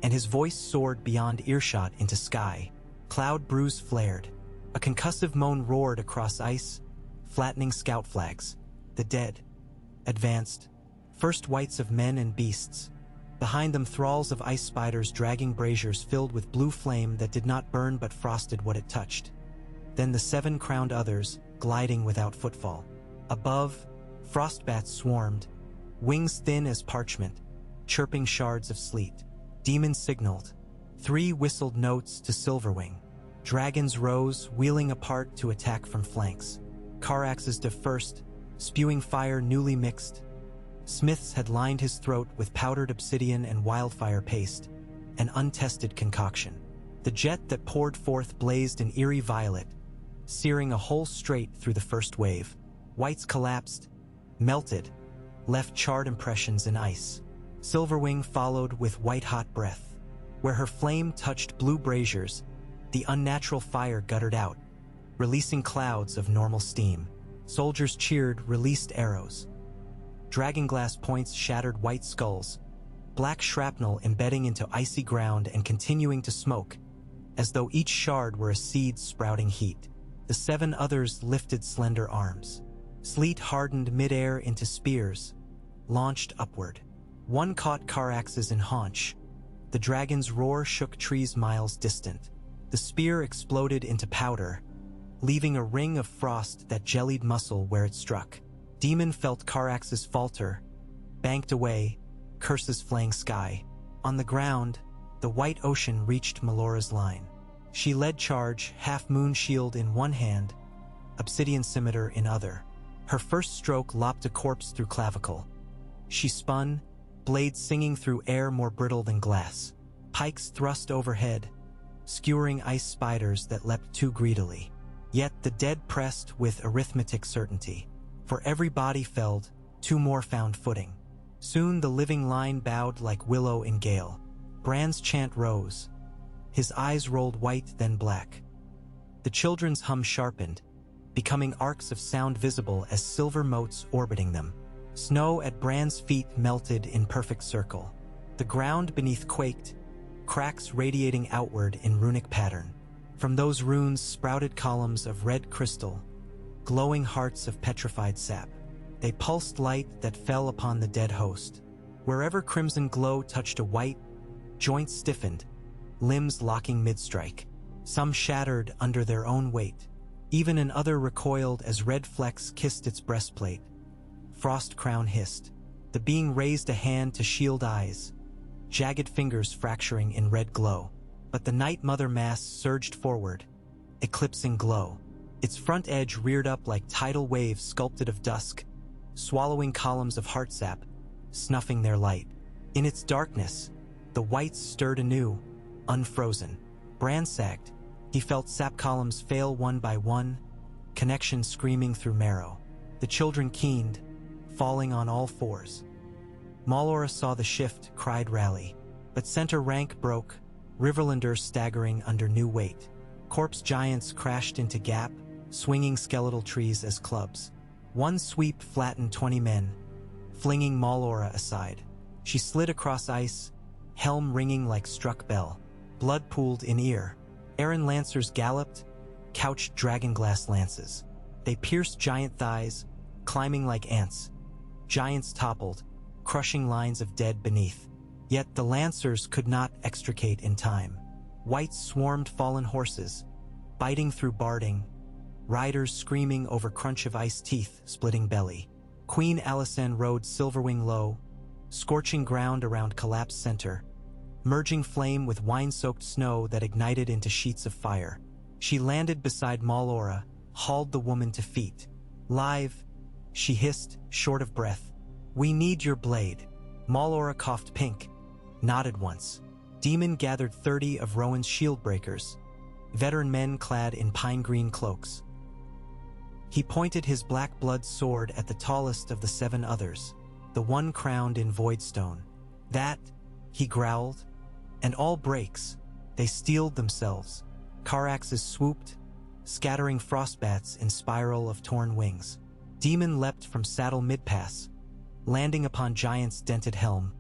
and his voice soared beyond earshot into sky. Cloud bruise flared. A concussive moan roared across ice, flattening scout flags. The dead advanced, first whites of men and beasts. Behind them thralls of ice spiders dragging braziers filled with blue flame that did not burn but frosted what it touched. Then the 7 crowned others, gliding without footfall. Above, frostbats swarmed, wings thin as parchment, chirping shards of sleet. Demons signaled. 3 whistled notes to Silverwing. Dragons rose, wheeling apart to attack from flanks. Caraxes dove first, spewing fire newly mixed. Smiths had lined his throat with powdered obsidian and wildfire paste, an untested concoction. The jet that poured forth blazed an eerie violet, searing a hole straight through the first wave. Whites collapsed, melted, left charred impressions in ice. Silverwing followed with white-hot breath. Where her flame touched blue braziers, the unnatural fire guttered out, releasing clouds of normal steam. Soldiers cheered, released arrows. Dragonglass points shattered white skulls, black shrapnel embedding into icy ground and continuing to smoke, as though each shard were a seed sprouting heat. The 7 others lifted slender arms. Sleet hardened midair into spears, launched upward. One caught Caraxes in haunch. The dragon's roar shook trees miles distant. The spear exploded into powder, leaving a ring of frost that jellied muscle where it struck. Demon felt Caraxes falter, banked away, curses flaying sky. On the ground, the white ocean reached Melora's line. She led charge, half-moon shield in one hand, obsidian scimitar in other. Her first stroke lopped a corpse through clavicle. She spun, blades singing through air more brittle than glass. Pikes thrust overhead, skewering ice spiders that leapt too greedily. Yet the dead pressed with arithmetic certainty. For every body felled, 2 more found footing. Soon the living line bowed like willow in gale. Bran's chant rose. His eyes rolled white, then black. The children's hum sharpened, becoming arcs of sound visible as silver motes orbiting them. Snow at Bran's feet melted in perfect circle. The ground beneath quaked, cracks radiating outward in runic pattern. From those runes sprouted columns of red crystal, glowing hearts of petrified sap. They pulsed light that fell upon the dead host. Wherever crimson glow touched a white, joints stiffened, limbs locking mid-strike. Some shattered under their own weight. Even another recoiled as red flecks kissed its breastplate. Frost crown hissed. The being raised a hand to shield eyes, jagged fingers fracturing in red glow. But the nightmother mass surged forward, eclipsing glow. Its front edge reared up like tidal waves sculpted of dusk, swallowing columns of heartsap, snuffing their light. In its darkness, the whites stirred anew, unfrozen. Bran sagged. He felt sap columns fail one by one, connection screaming through marrow. The children keened, falling on all fours. Malora saw the shift, cried rally. But center rank broke, Riverlanders staggering under new weight. Corpse giants crashed into gap, swinging skeletal trees as clubs. One sweep flattened 20 men, flinging Malora aside. She slid across ice, helm ringing like struck bell. Blood pooled in ear. Aaron lancers galloped, couched dragonglass lances. They pierced giant thighs, climbing like ants. Giants toppled, crushing lines of dead beneath. Yet the lancers could not extricate in time. Whites swarmed fallen horses, biting through barding, riders screaming over crunch of ice teeth splitting belly. Queen Alysanne rode Silverwing low, scorching ground around collapsed center, merging flame with wine-soaked snow that ignited into sheets of fire. She landed beside Malora, hauled the woman to feet. Live, she hissed, short of breath. "We need your blade." Malora coughed pink, nodded once. Demon gathered 30 of Rowan's shield breakers, veteran men clad in pine-green cloaks. He pointed his black blood sword at the tallest of the 7 others, the one crowned in voidstone. "That," he growled, "and all breaks." They steeled themselves. Caraxes swooped, scattering frostbats in spiral of torn wings. Demon leapt from saddle mid-pass, landing upon Giant's dented helm,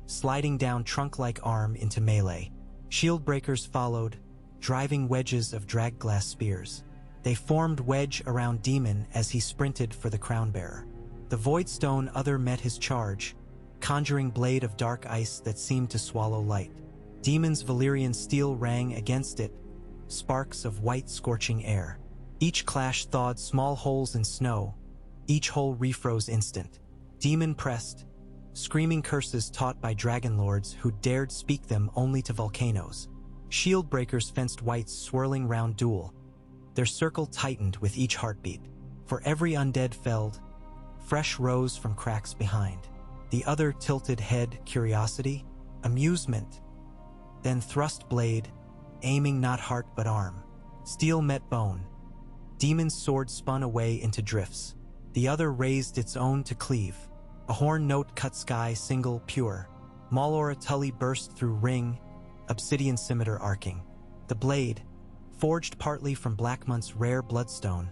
sliding down trunk-like arm into melee. Shield breakers followed, driving wedges of drag-glass spears. They formed wedge around Demon as he sprinted for the crown-bearer. The Voidstone other met his charge, conjuring blade of dark ice that seemed to swallow light. Demon's Valyrian steel rang against it, sparks of white scorching air. Each clash thawed small holes in snow, each hole refroze instant. Demon pressed, screaming curses taught by dragon lords who dared speak them only to volcanoes. Shield breakers fenced whites swirling round duel. Their circle tightened with each heartbeat. For every undead felled, fresh rose from cracks behind. The other tilted head curiosity, amusement, then thrust blade, aiming not heart but arm. Steel met bone. Demon's sword spun away into drifts. The other raised its own to cleave. A horn note cut sky single pure. Malora Tully burst through ring, obsidian scimitar arcing. The blade, forged partly from Blackmont's rare bloodstone,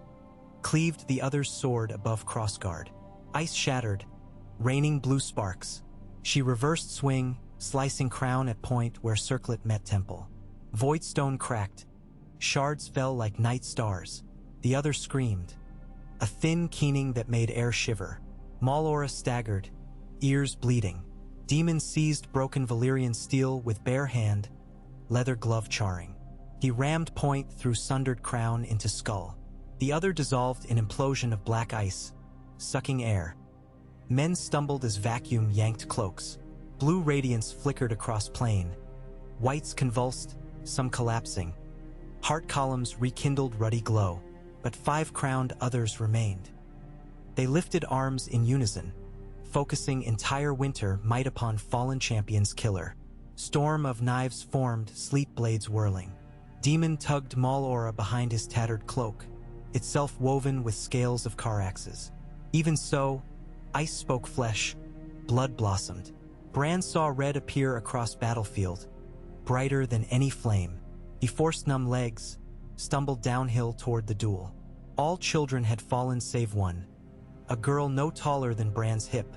cleaved the other's sword above crossguard. Ice shattered, raining blue sparks. She reversed swing, slicing crown at point where circlet met temple. Voidstone cracked. Shards fell like night stars. The other screamed, a thin keening that made air shiver. Malora staggered, ears bleeding. Demon seized broken Valyrian steel with bare hand, leather glove charring. He rammed point through sundered crown into skull. The other dissolved in implosion of black ice, sucking air. Men stumbled as vacuum yanked cloaks. Blue radiance flickered across plain. Whites convulsed, some collapsing. Heart columns rekindled ruddy glow, but 5 crowned others remained. They lifted arms in unison, focusing entire winter might upon fallen champion's killer. Storm of knives formed, sleet blades whirling. Demon tugged Malora behind his tattered cloak, itself woven with scales of caraxes. Even so, ice spoke flesh, blood blossomed. Bran saw red appear across battlefield, brighter than any flame. He forced numb legs, stumbled downhill toward the duel. All children had fallen save one, a girl no taller than Bran's hip,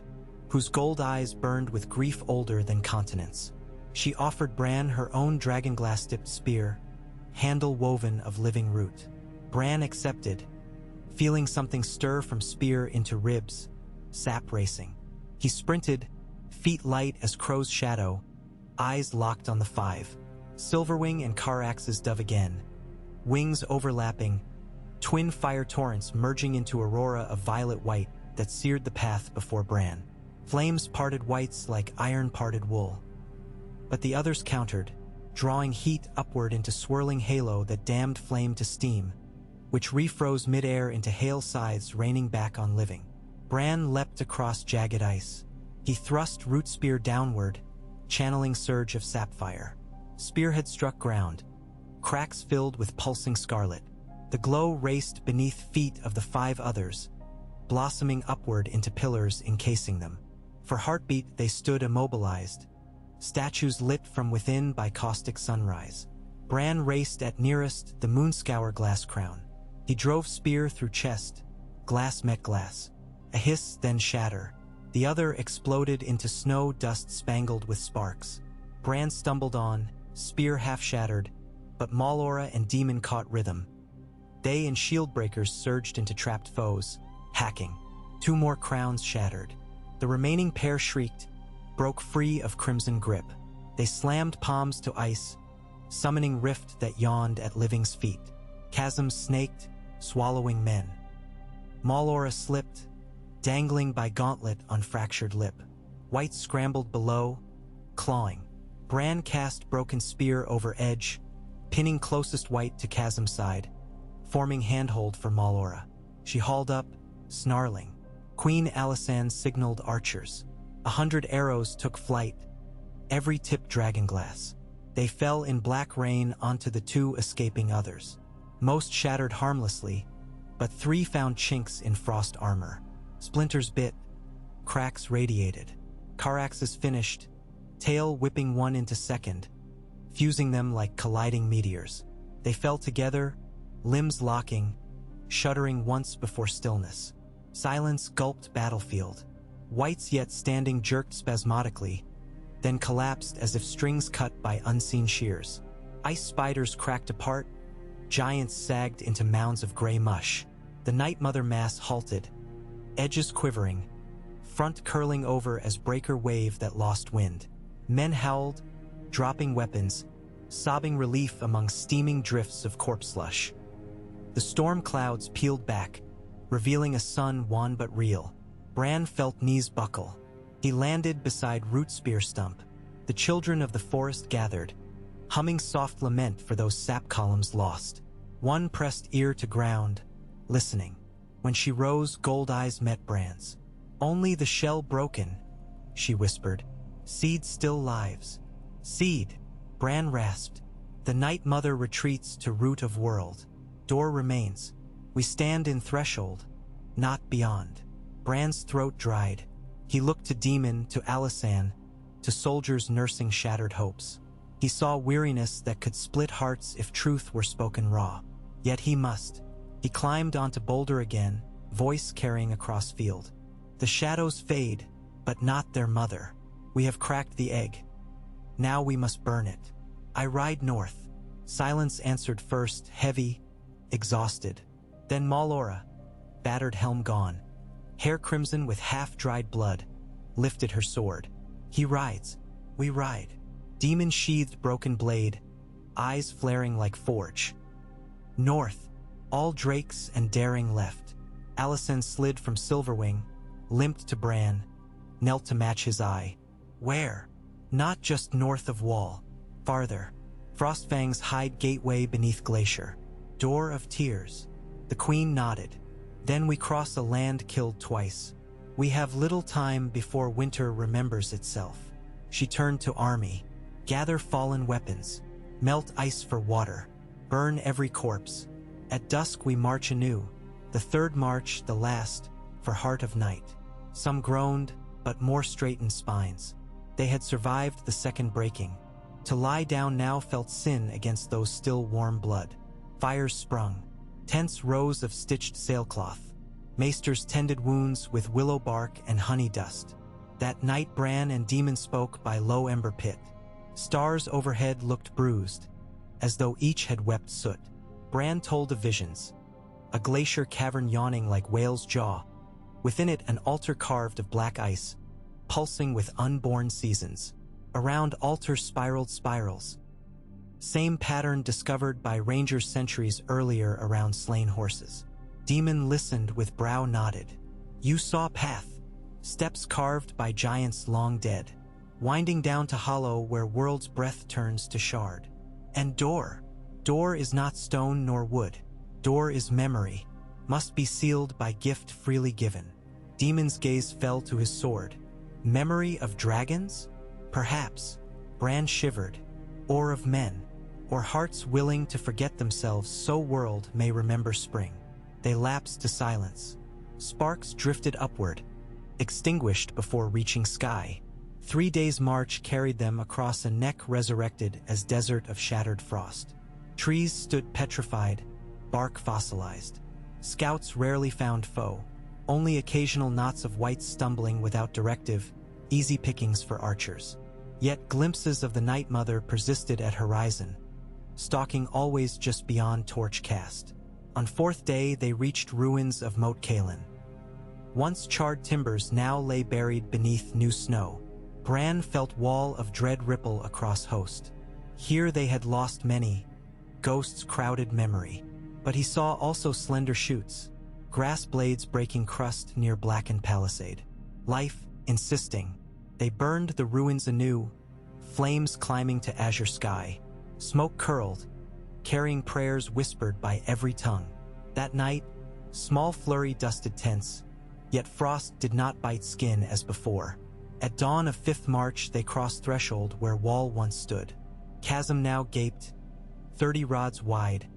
whose gold eyes burned with grief older than continents. She offered Bran her own dragonglass-dipped spear, handle woven of living root. Bran accepted, feeling something stir from spear into ribs, sap racing. He sprinted, feet light as crow's shadow, eyes locked on the five. Silverwing and Carax's dove again, wings overlapping, twin fire torrents merging into aurora of violet white that seared the path before Bran. Flames parted whites like iron parted wool. But the others countered, drawing heat upward into swirling halo that damned flame to steam, which refroze midair into hail scythes raining back on living. Bran leapt across jagged ice. He thrust root spear downward, channeling surge of sapphire. Spear had struck ground, cracks filled with pulsing scarlet. The glow raced beneath feet of the five others, blossoming upward into pillars encasing them. For heartbeat they stood immobilized, statues lit from within by caustic sunrise. Bran raced at nearest the moonscour glass crown. He drove spear through chest, glass met glass. A hiss, then shatter. The other exploded into snow dust spangled with sparks. Bran stumbled on, spear half shattered, but Malora and Demon caught rhythm. They and shield breakers surged into trapped foes, hacking. Two more crowns shattered. The remaining pair shrieked, broke free of crimson grip. They slammed palms to ice, summoning rift that yawned at living's feet. Chasms snaked, swallowing men. Malora slipped, dangling by gauntlet on fractured lip. White scrambled below, clawing. Bran cast broken spear over edge, pinning closest white to chasm side, forming handhold for Malora. She hauled up, snarling. Queen Alysanne signaled archers. 100 arrows took flight, every tip dragonglass. They fell in black rain onto the two escaping others. Most shattered harmlessly, but 3 found chinks in frost armor. Splinters bit, cracks radiated. Caraxes finished, tail whipping one into second, fusing them like colliding meteors. They fell together, limbs locking, shuddering once before stillness. Silence gulped battlefield. Whites yet standing jerked spasmodically, then collapsed as if strings cut by unseen shears. Ice spiders cracked apart, giants sagged into mounds of gray mush. The nightmother mass halted, edges quivering, front curling over as breaker wave that lost wind. Men howled, dropping weapons, sobbing relief among steaming drifts of corpse slush. The storm clouds peeled back, revealing a sun wan but real. Bran felt knees buckle. He landed beside root spear stump. The children of the forest gathered, humming soft lament for those sap columns lost. One pressed ear to ground, listening. When she rose, gold eyes met Bran's. "Only the shell broken," she whispered. "Seed still lives." "Seed," Bran rasped. "The Night Mother retreats to root of world. Door remains. We stand in threshold, not beyond." Bran's throat dried. He looked to Demon, to Alysanne, to soldiers nursing shattered hopes. He saw weariness that could split hearts if truth were spoken raw. Yet he must. He climbed onto boulder again, voice carrying across field. "The shadows fade, but not their mother. We have cracked the egg. Now we must burn it. I ride north." Silence answered first, heavy, exhausted. Then Malora, battered helm gone, hair crimson with half-dried blood, lifted her sword. "He rides. We ride." Demon sheathed broken blade, eyes flaring like forge. North, all drakes and daring left. Alysanne slid from Silverwing, limped to Bran, knelt to match his eye. "Where?" "Not just north of Wall. Farther. Frostfang's hide gateway beneath glacier. Door of Tears." The queen nodded. "Then we cross a land killed twice. We have little time before winter remembers itself." She turned to army. "Gather fallen weapons. Melt ice for water. Burn every corpse. At dusk we march anew. The third march, the last, for Heart of Night." Some groaned, but more straightened spines. They had survived the second breaking. To lie down now felt sin against those still warm blood. Fires sprung. Tense rows of stitched sailcloth. Maesters tended wounds with willow bark and honey dust. That night Bran and Demon spoke by low ember pit. Stars overhead looked bruised, as though each had wept soot. Bran told of visions. A glacier cavern yawning like whale's jaw. Within it an altar carved of black ice, pulsing with unborn seasons. Around altar spiraled spirals. Same pattern discovered by rangers centuries earlier around slain horses. Demon listened with brow knotted. You saw path. Steps carved by giants long dead. Winding down to hollow where world's breath turns to shard. And door. Door is not stone nor wood. Door is memory. Must be sealed by gift freely given. Demon's gaze fell to his sword. Memory of dragons? Perhaps. Bran shivered. Or of men. Or hearts willing to forget themselves so world may remember spring. They lapsed to silence. Sparks drifted upward, extinguished before reaching sky. 3 days' march carried them across a neck resurrected as desert of shattered frost. Trees stood petrified, bark fossilized. Scouts rarely found foe. Only occasional knots of whites stumbling without directive, easy pickings for archers. Yet glimpses of the nightmother persisted at horizon, stalking always just beyond torch cast. On fourth day they reached ruins of Moat Cailin. Once charred timbers now lay buried beneath new snow. Bran felt wall of dread ripple across host. Here they had lost many, ghosts crowded memory. But he saw also slender shoots, grass blades breaking crust near blackened palisade. Life, insisting. They burned the ruins anew, flames climbing to azure sky. Smoke curled, carrying prayers whispered by every tongue. That night, small flurry dusted tents, yet frost did not bite skin as before. At dawn of 5th March they crossed threshold where wall once stood. Chasm now gaped, 30 rods wide,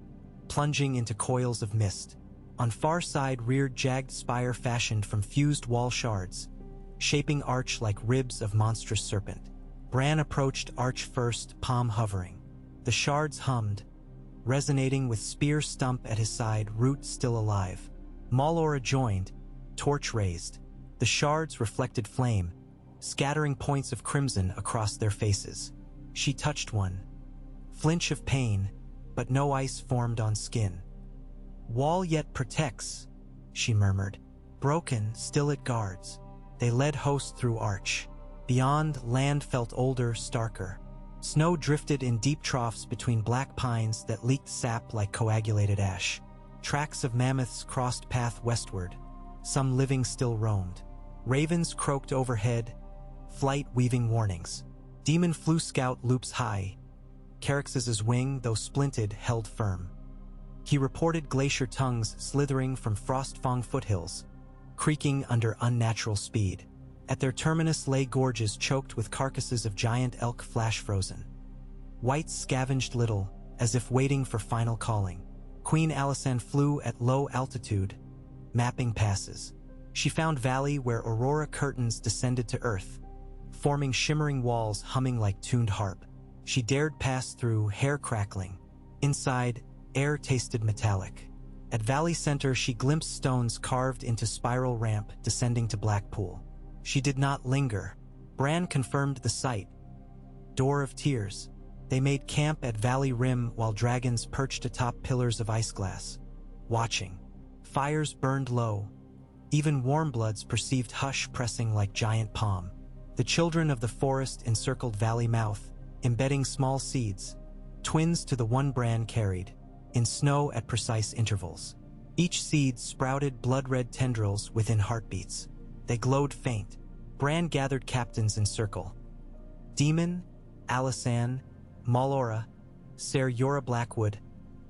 plunging into coils of mist. On far side reared jagged spire fashioned from fused wall shards, shaping arch like ribs of monstrous serpent. Bran approached arch first, palm hovering. The shards hummed, resonating with spear stump at his side, root still alive. Malora joined, torch raised. The shards reflected flame, scattering points of crimson across their faces. She touched one. Flinch of pain, but no ice formed on skin. Wall yet protects, she murmured. Broken, still it guards. They led host through arch. Beyond, land felt older, starker. Snow drifted in deep troughs between black pines that leaked sap like coagulated ash. Tracks of mammoths crossed path westward. Some living still roamed. Ravens croaked overhead, flight weaving warnings. Demon flew scout loops high. Caryx's wing, though splinted, held firm. He reported glacier tongues slithering from frost-fong foothills, creaking under unnatural speed. At their terminus lay gorges choked with carcasses of giant elk flash-frozen. Whites scavenged little, as if waiting for final calling. Queen Alysanne flew at low altitude, mapping passes. She found valley where aurora curtains descended to earth, forming shimmering walls humming like tuned harp. She dared pass through, hair crackling. Inside, air tasted metallic. At valley center she glimpsed stones carved into spiral ramp descending to black pool. She did not linger. Bran confirmed the site. Door of Tears. They made camp at valley rim while dragons perched atop pillars of ice glass, watching. Fires burned low. Even warmbloods perceived hush pressing like giant palm. The children of the forest encircled valley mouth, embedding small seeds, twins to the one Bran carried, in snow at precise intervals. Each seed sprouted blood-red tendrils within heartbeats. They glowed faint. Bran gathered captains in circle. Demon, Alysanne, Malora, Ser Jorah Blackwood,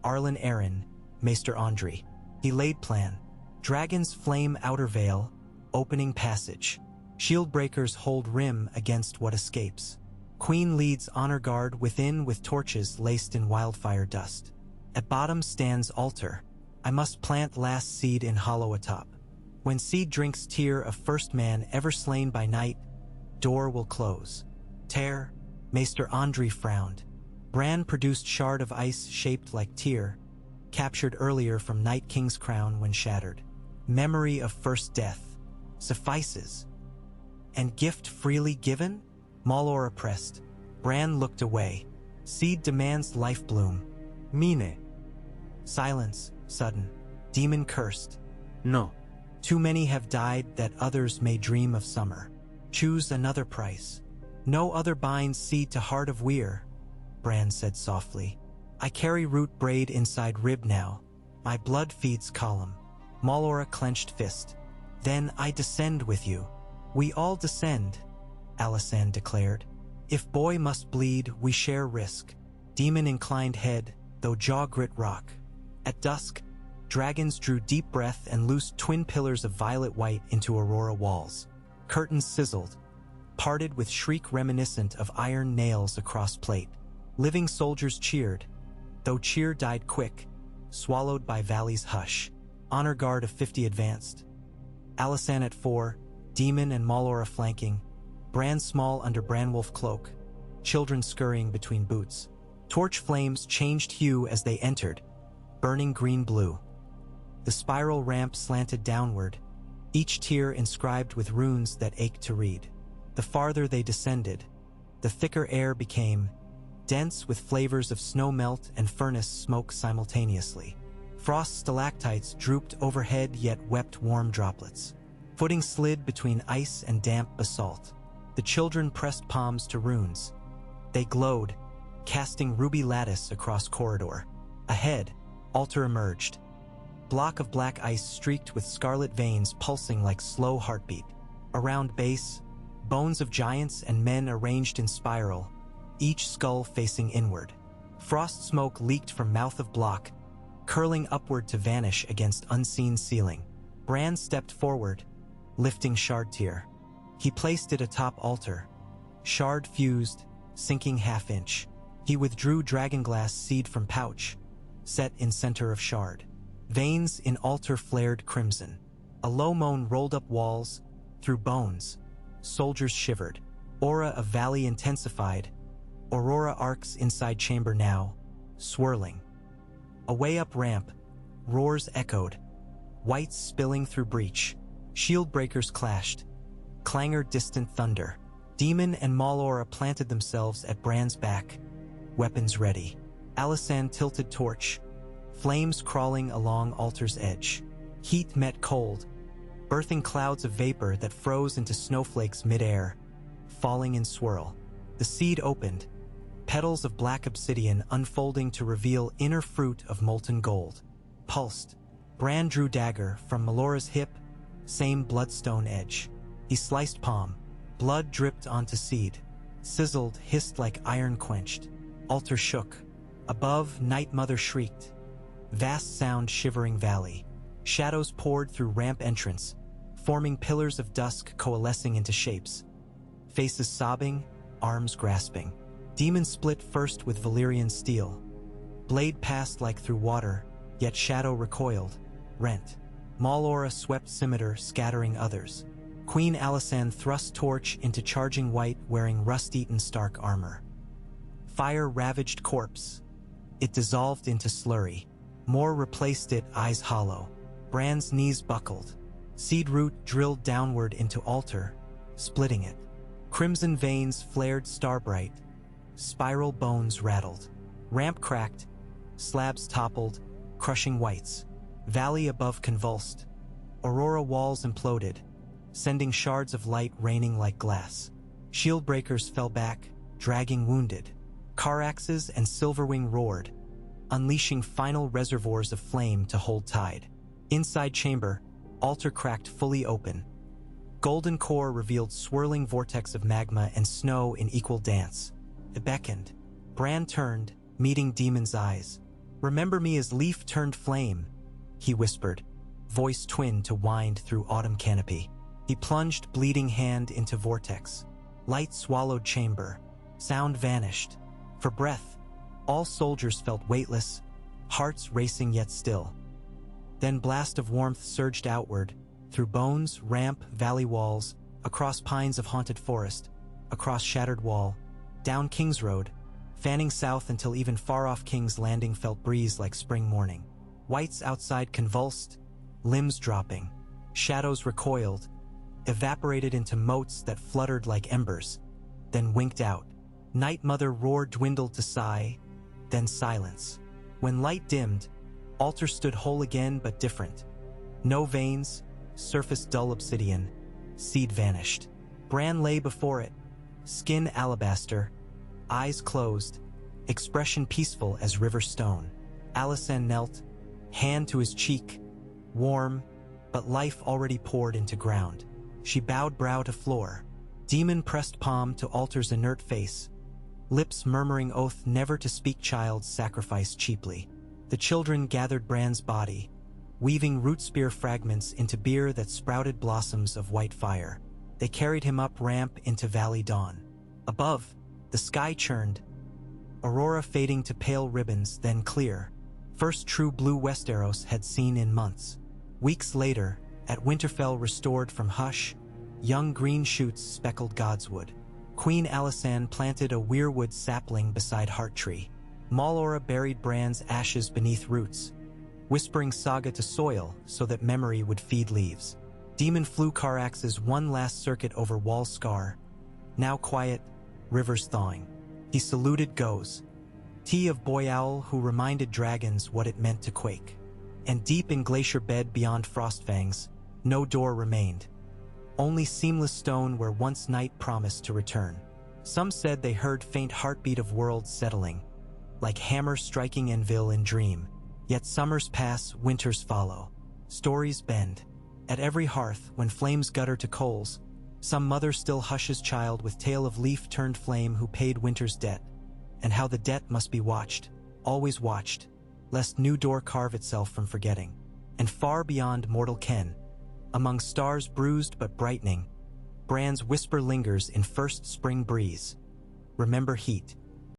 Arlen Arryn, Maester Andry. He laid plan. Dragons flame outer veil, opening passage. Shieldbreakers hold rim against what escapes. Queen leads honor guard within with torches laced in wildfire dust. At bottom stands altar. I must plant last seed in hollow atop. When seed drinks tear of first man ever slain by night, door will close. Tear, Maester Andri frowned. Bran produced shard of ice shaped like tear, captured earlier from Night King's crown when shattered. Memory of first death. Suffices. And gift freely given? Malora pressed. Bran looked away. Seed demands life bloom. Mine. Silence, sudden. Demon cursed. No. Too many have died that others may dream of summer. Choose another price. No other binds seed to heart of weir, Bran said softly. I carry root braid inside rib now. My blood feeds column. Malora clenched fist. Then I descend with you. We all descend, Alysanne declared. If boy must bleed, we share risk. Demon inclined head, though jaw grit rock. At dusk, dragons drew deep breath and loosed twin pillars of violet white into Aurora walls. Curtains sizzled, parted with shriek reminiscent of iron nails across plate. Living soldiers cheered, though cheer died quick, swallowed by Valley's hush. Honor guard of 50 advanced. Alysanne at 4, Demon and Malora flanking, Bran small under Branwolf cloak, children scurrying between boots. Torch flames changed hue as they entered, burning green-blue. The spiral ramp slanted downward, each tier inscribed with runes that ached to read. The farther they descended, the thicker air became, dense with flavors of snow melt and furnace smoke simultaneously. Frost stalactites drooped overhead yet wept warm droplets. Footing slid between ice and damp basalt. The children pressed palms to runes. They glowed, casting ruby lattice across corridor. Ahead, altar emerged. Block of black ice streaked with scarlet veins pulsing like slow heartbeat. Around base, bones of giants and men arranged in spiral, each skull facing inward. Frost smoke leaked from mouth of block, curling upward to vanish against unseen ceiling. Bran stepped forward, lifting shard tier. He placed it atop altar. Shard fused, sinking half-inch. He withdrew dragonglass seed from pouch, set in center of shard. Veins in altar flared crimson. A low moan rolled up walls, through bones. Soldiers shivered. Aura of valley intensified. Aurora arcs inside chamber now, swirling. A way up ramp, roars echoed. Whites spilling through breach. Shield breakers clashed. Clangor distant thunder. Demon and Malora planted themselves at Bran's back, weapons ready. Alysanne tilted torch, flames crawling along altar's edge. Heat met cold, birthing clouds of vapor that froze into snowflakes mid-air, falling in swirl. The seed opened, petals of black obsidian unfolding to reveal inner fruit of molten gold. Pulsed. Bran drew dagger from Malora's hip, same bloodstone edge. He sliced palm. Blood dripped onto seed. Sizzled, hissed like iron quenched. Altar shook. Above, nightmother shrieked. Vast sound shivering valley. Shadows poured through ramp entrance, forming pillars of dusk coalescing into shapes. Faces sobbing, arms grasping. Demon split first with Valyrian steel. Blade passed like through water, yet shadow recoiled, rent. Malora swept scimitar, scattering others. Queen Alysanne thrust torch into charging white wearing rust-eaten stark armor. Fire ravaged corpse. It dissolved into slurry. More replaced it, eyes hollow. Bran's knees buckled. Seed root drilled downward into altar, splitting it. Crimson veins flared starbright. Spiral bones rattled. Ramp cracked. Slabs toppled, crushing whites. Valley above convulsed. Aurora walls imploded, sending shards of light raining like glass. Shield breakers fell back, dragging wounded. Caraxes and Silverwing roared, unleashing final reservoirs of flame to hold tide. Inside chamber, altar cracked fully open. Golden core revealed swirling vortex of magma and snow in equal dance. It beckoned. Bran turned, meeting Demon's eyes. "Remember me as leaf turned flame," he whispered, voice twin to wind through autumn canopy. He plunged bleeding hand into vortex. Light swallowed chamber. Sound vanished. For breath, all soldiers felt weightless, hearts racing yet still. Then blast of warmth surged outward, through bones, ramp, valley walls, across pines of haunted forest, across shattered wall. down King's Road, fanning south until even far-off King's Landing felt breeze like spring morning. Whites outside convulsed, limbs dropping, shadows recoiled, evaporated into motes that fluttered like embers, then winked out. Nightmother roar dwindled to sigh, then silence. When light dimmed, altar stood whole again but different. No veins, surface dull obsidian, seed vanished. Bran lay before it, skin alabaster, eyes closed, expression peaceful as river stone. Alysanne knelt, hand to his cheek, warm, but life already poured into ground. She bowed brow to floor, demon pressed palm to altar's inert face, lips murmuring oath never to speak child's sacrifice cheaply. The children gathered Bran's body, weaving root spear fragments into beer that sprouted blossoms of white fire. They carried him up ramp into valley dawn. Above, the sky churned, aurora fading to pale ribbons, then clear. First true blue Westeros had seen in months. Weeks later, at Winterfell restored from hush, young green shoots speckled godswood. Queen Alysanne planted a weirwood sapling beside Hearttree. Malora buried Bran's ashes beneath roots, whispering saga to soil so that memory would feed leaves. Demon flew Carax's one last circuit over Wall Scar. Now quiet, rivers thawing. He saluted Goes, tea of boy owl who reminded dragons what it meant to quake. And deep in glacier bed beyond Frostfangs, no door remained. Only seamless stone where once night promised to return. Some said they heard faint heartbeat of worlds settling, like hammer striking anvil in dream. Yet summers pass, winters follow. Stories bend. At every hearth, when flames gutter to coals, some mother still hushes child with tale of leaf turned flame who paid winter's debt, and how the debt must be watched, always watched, lest new door carve itself from forgetting. And far beyond mortal ken, among stars bruised but brightening, Bran's whisper lingers in first spring breeze. Remember heat,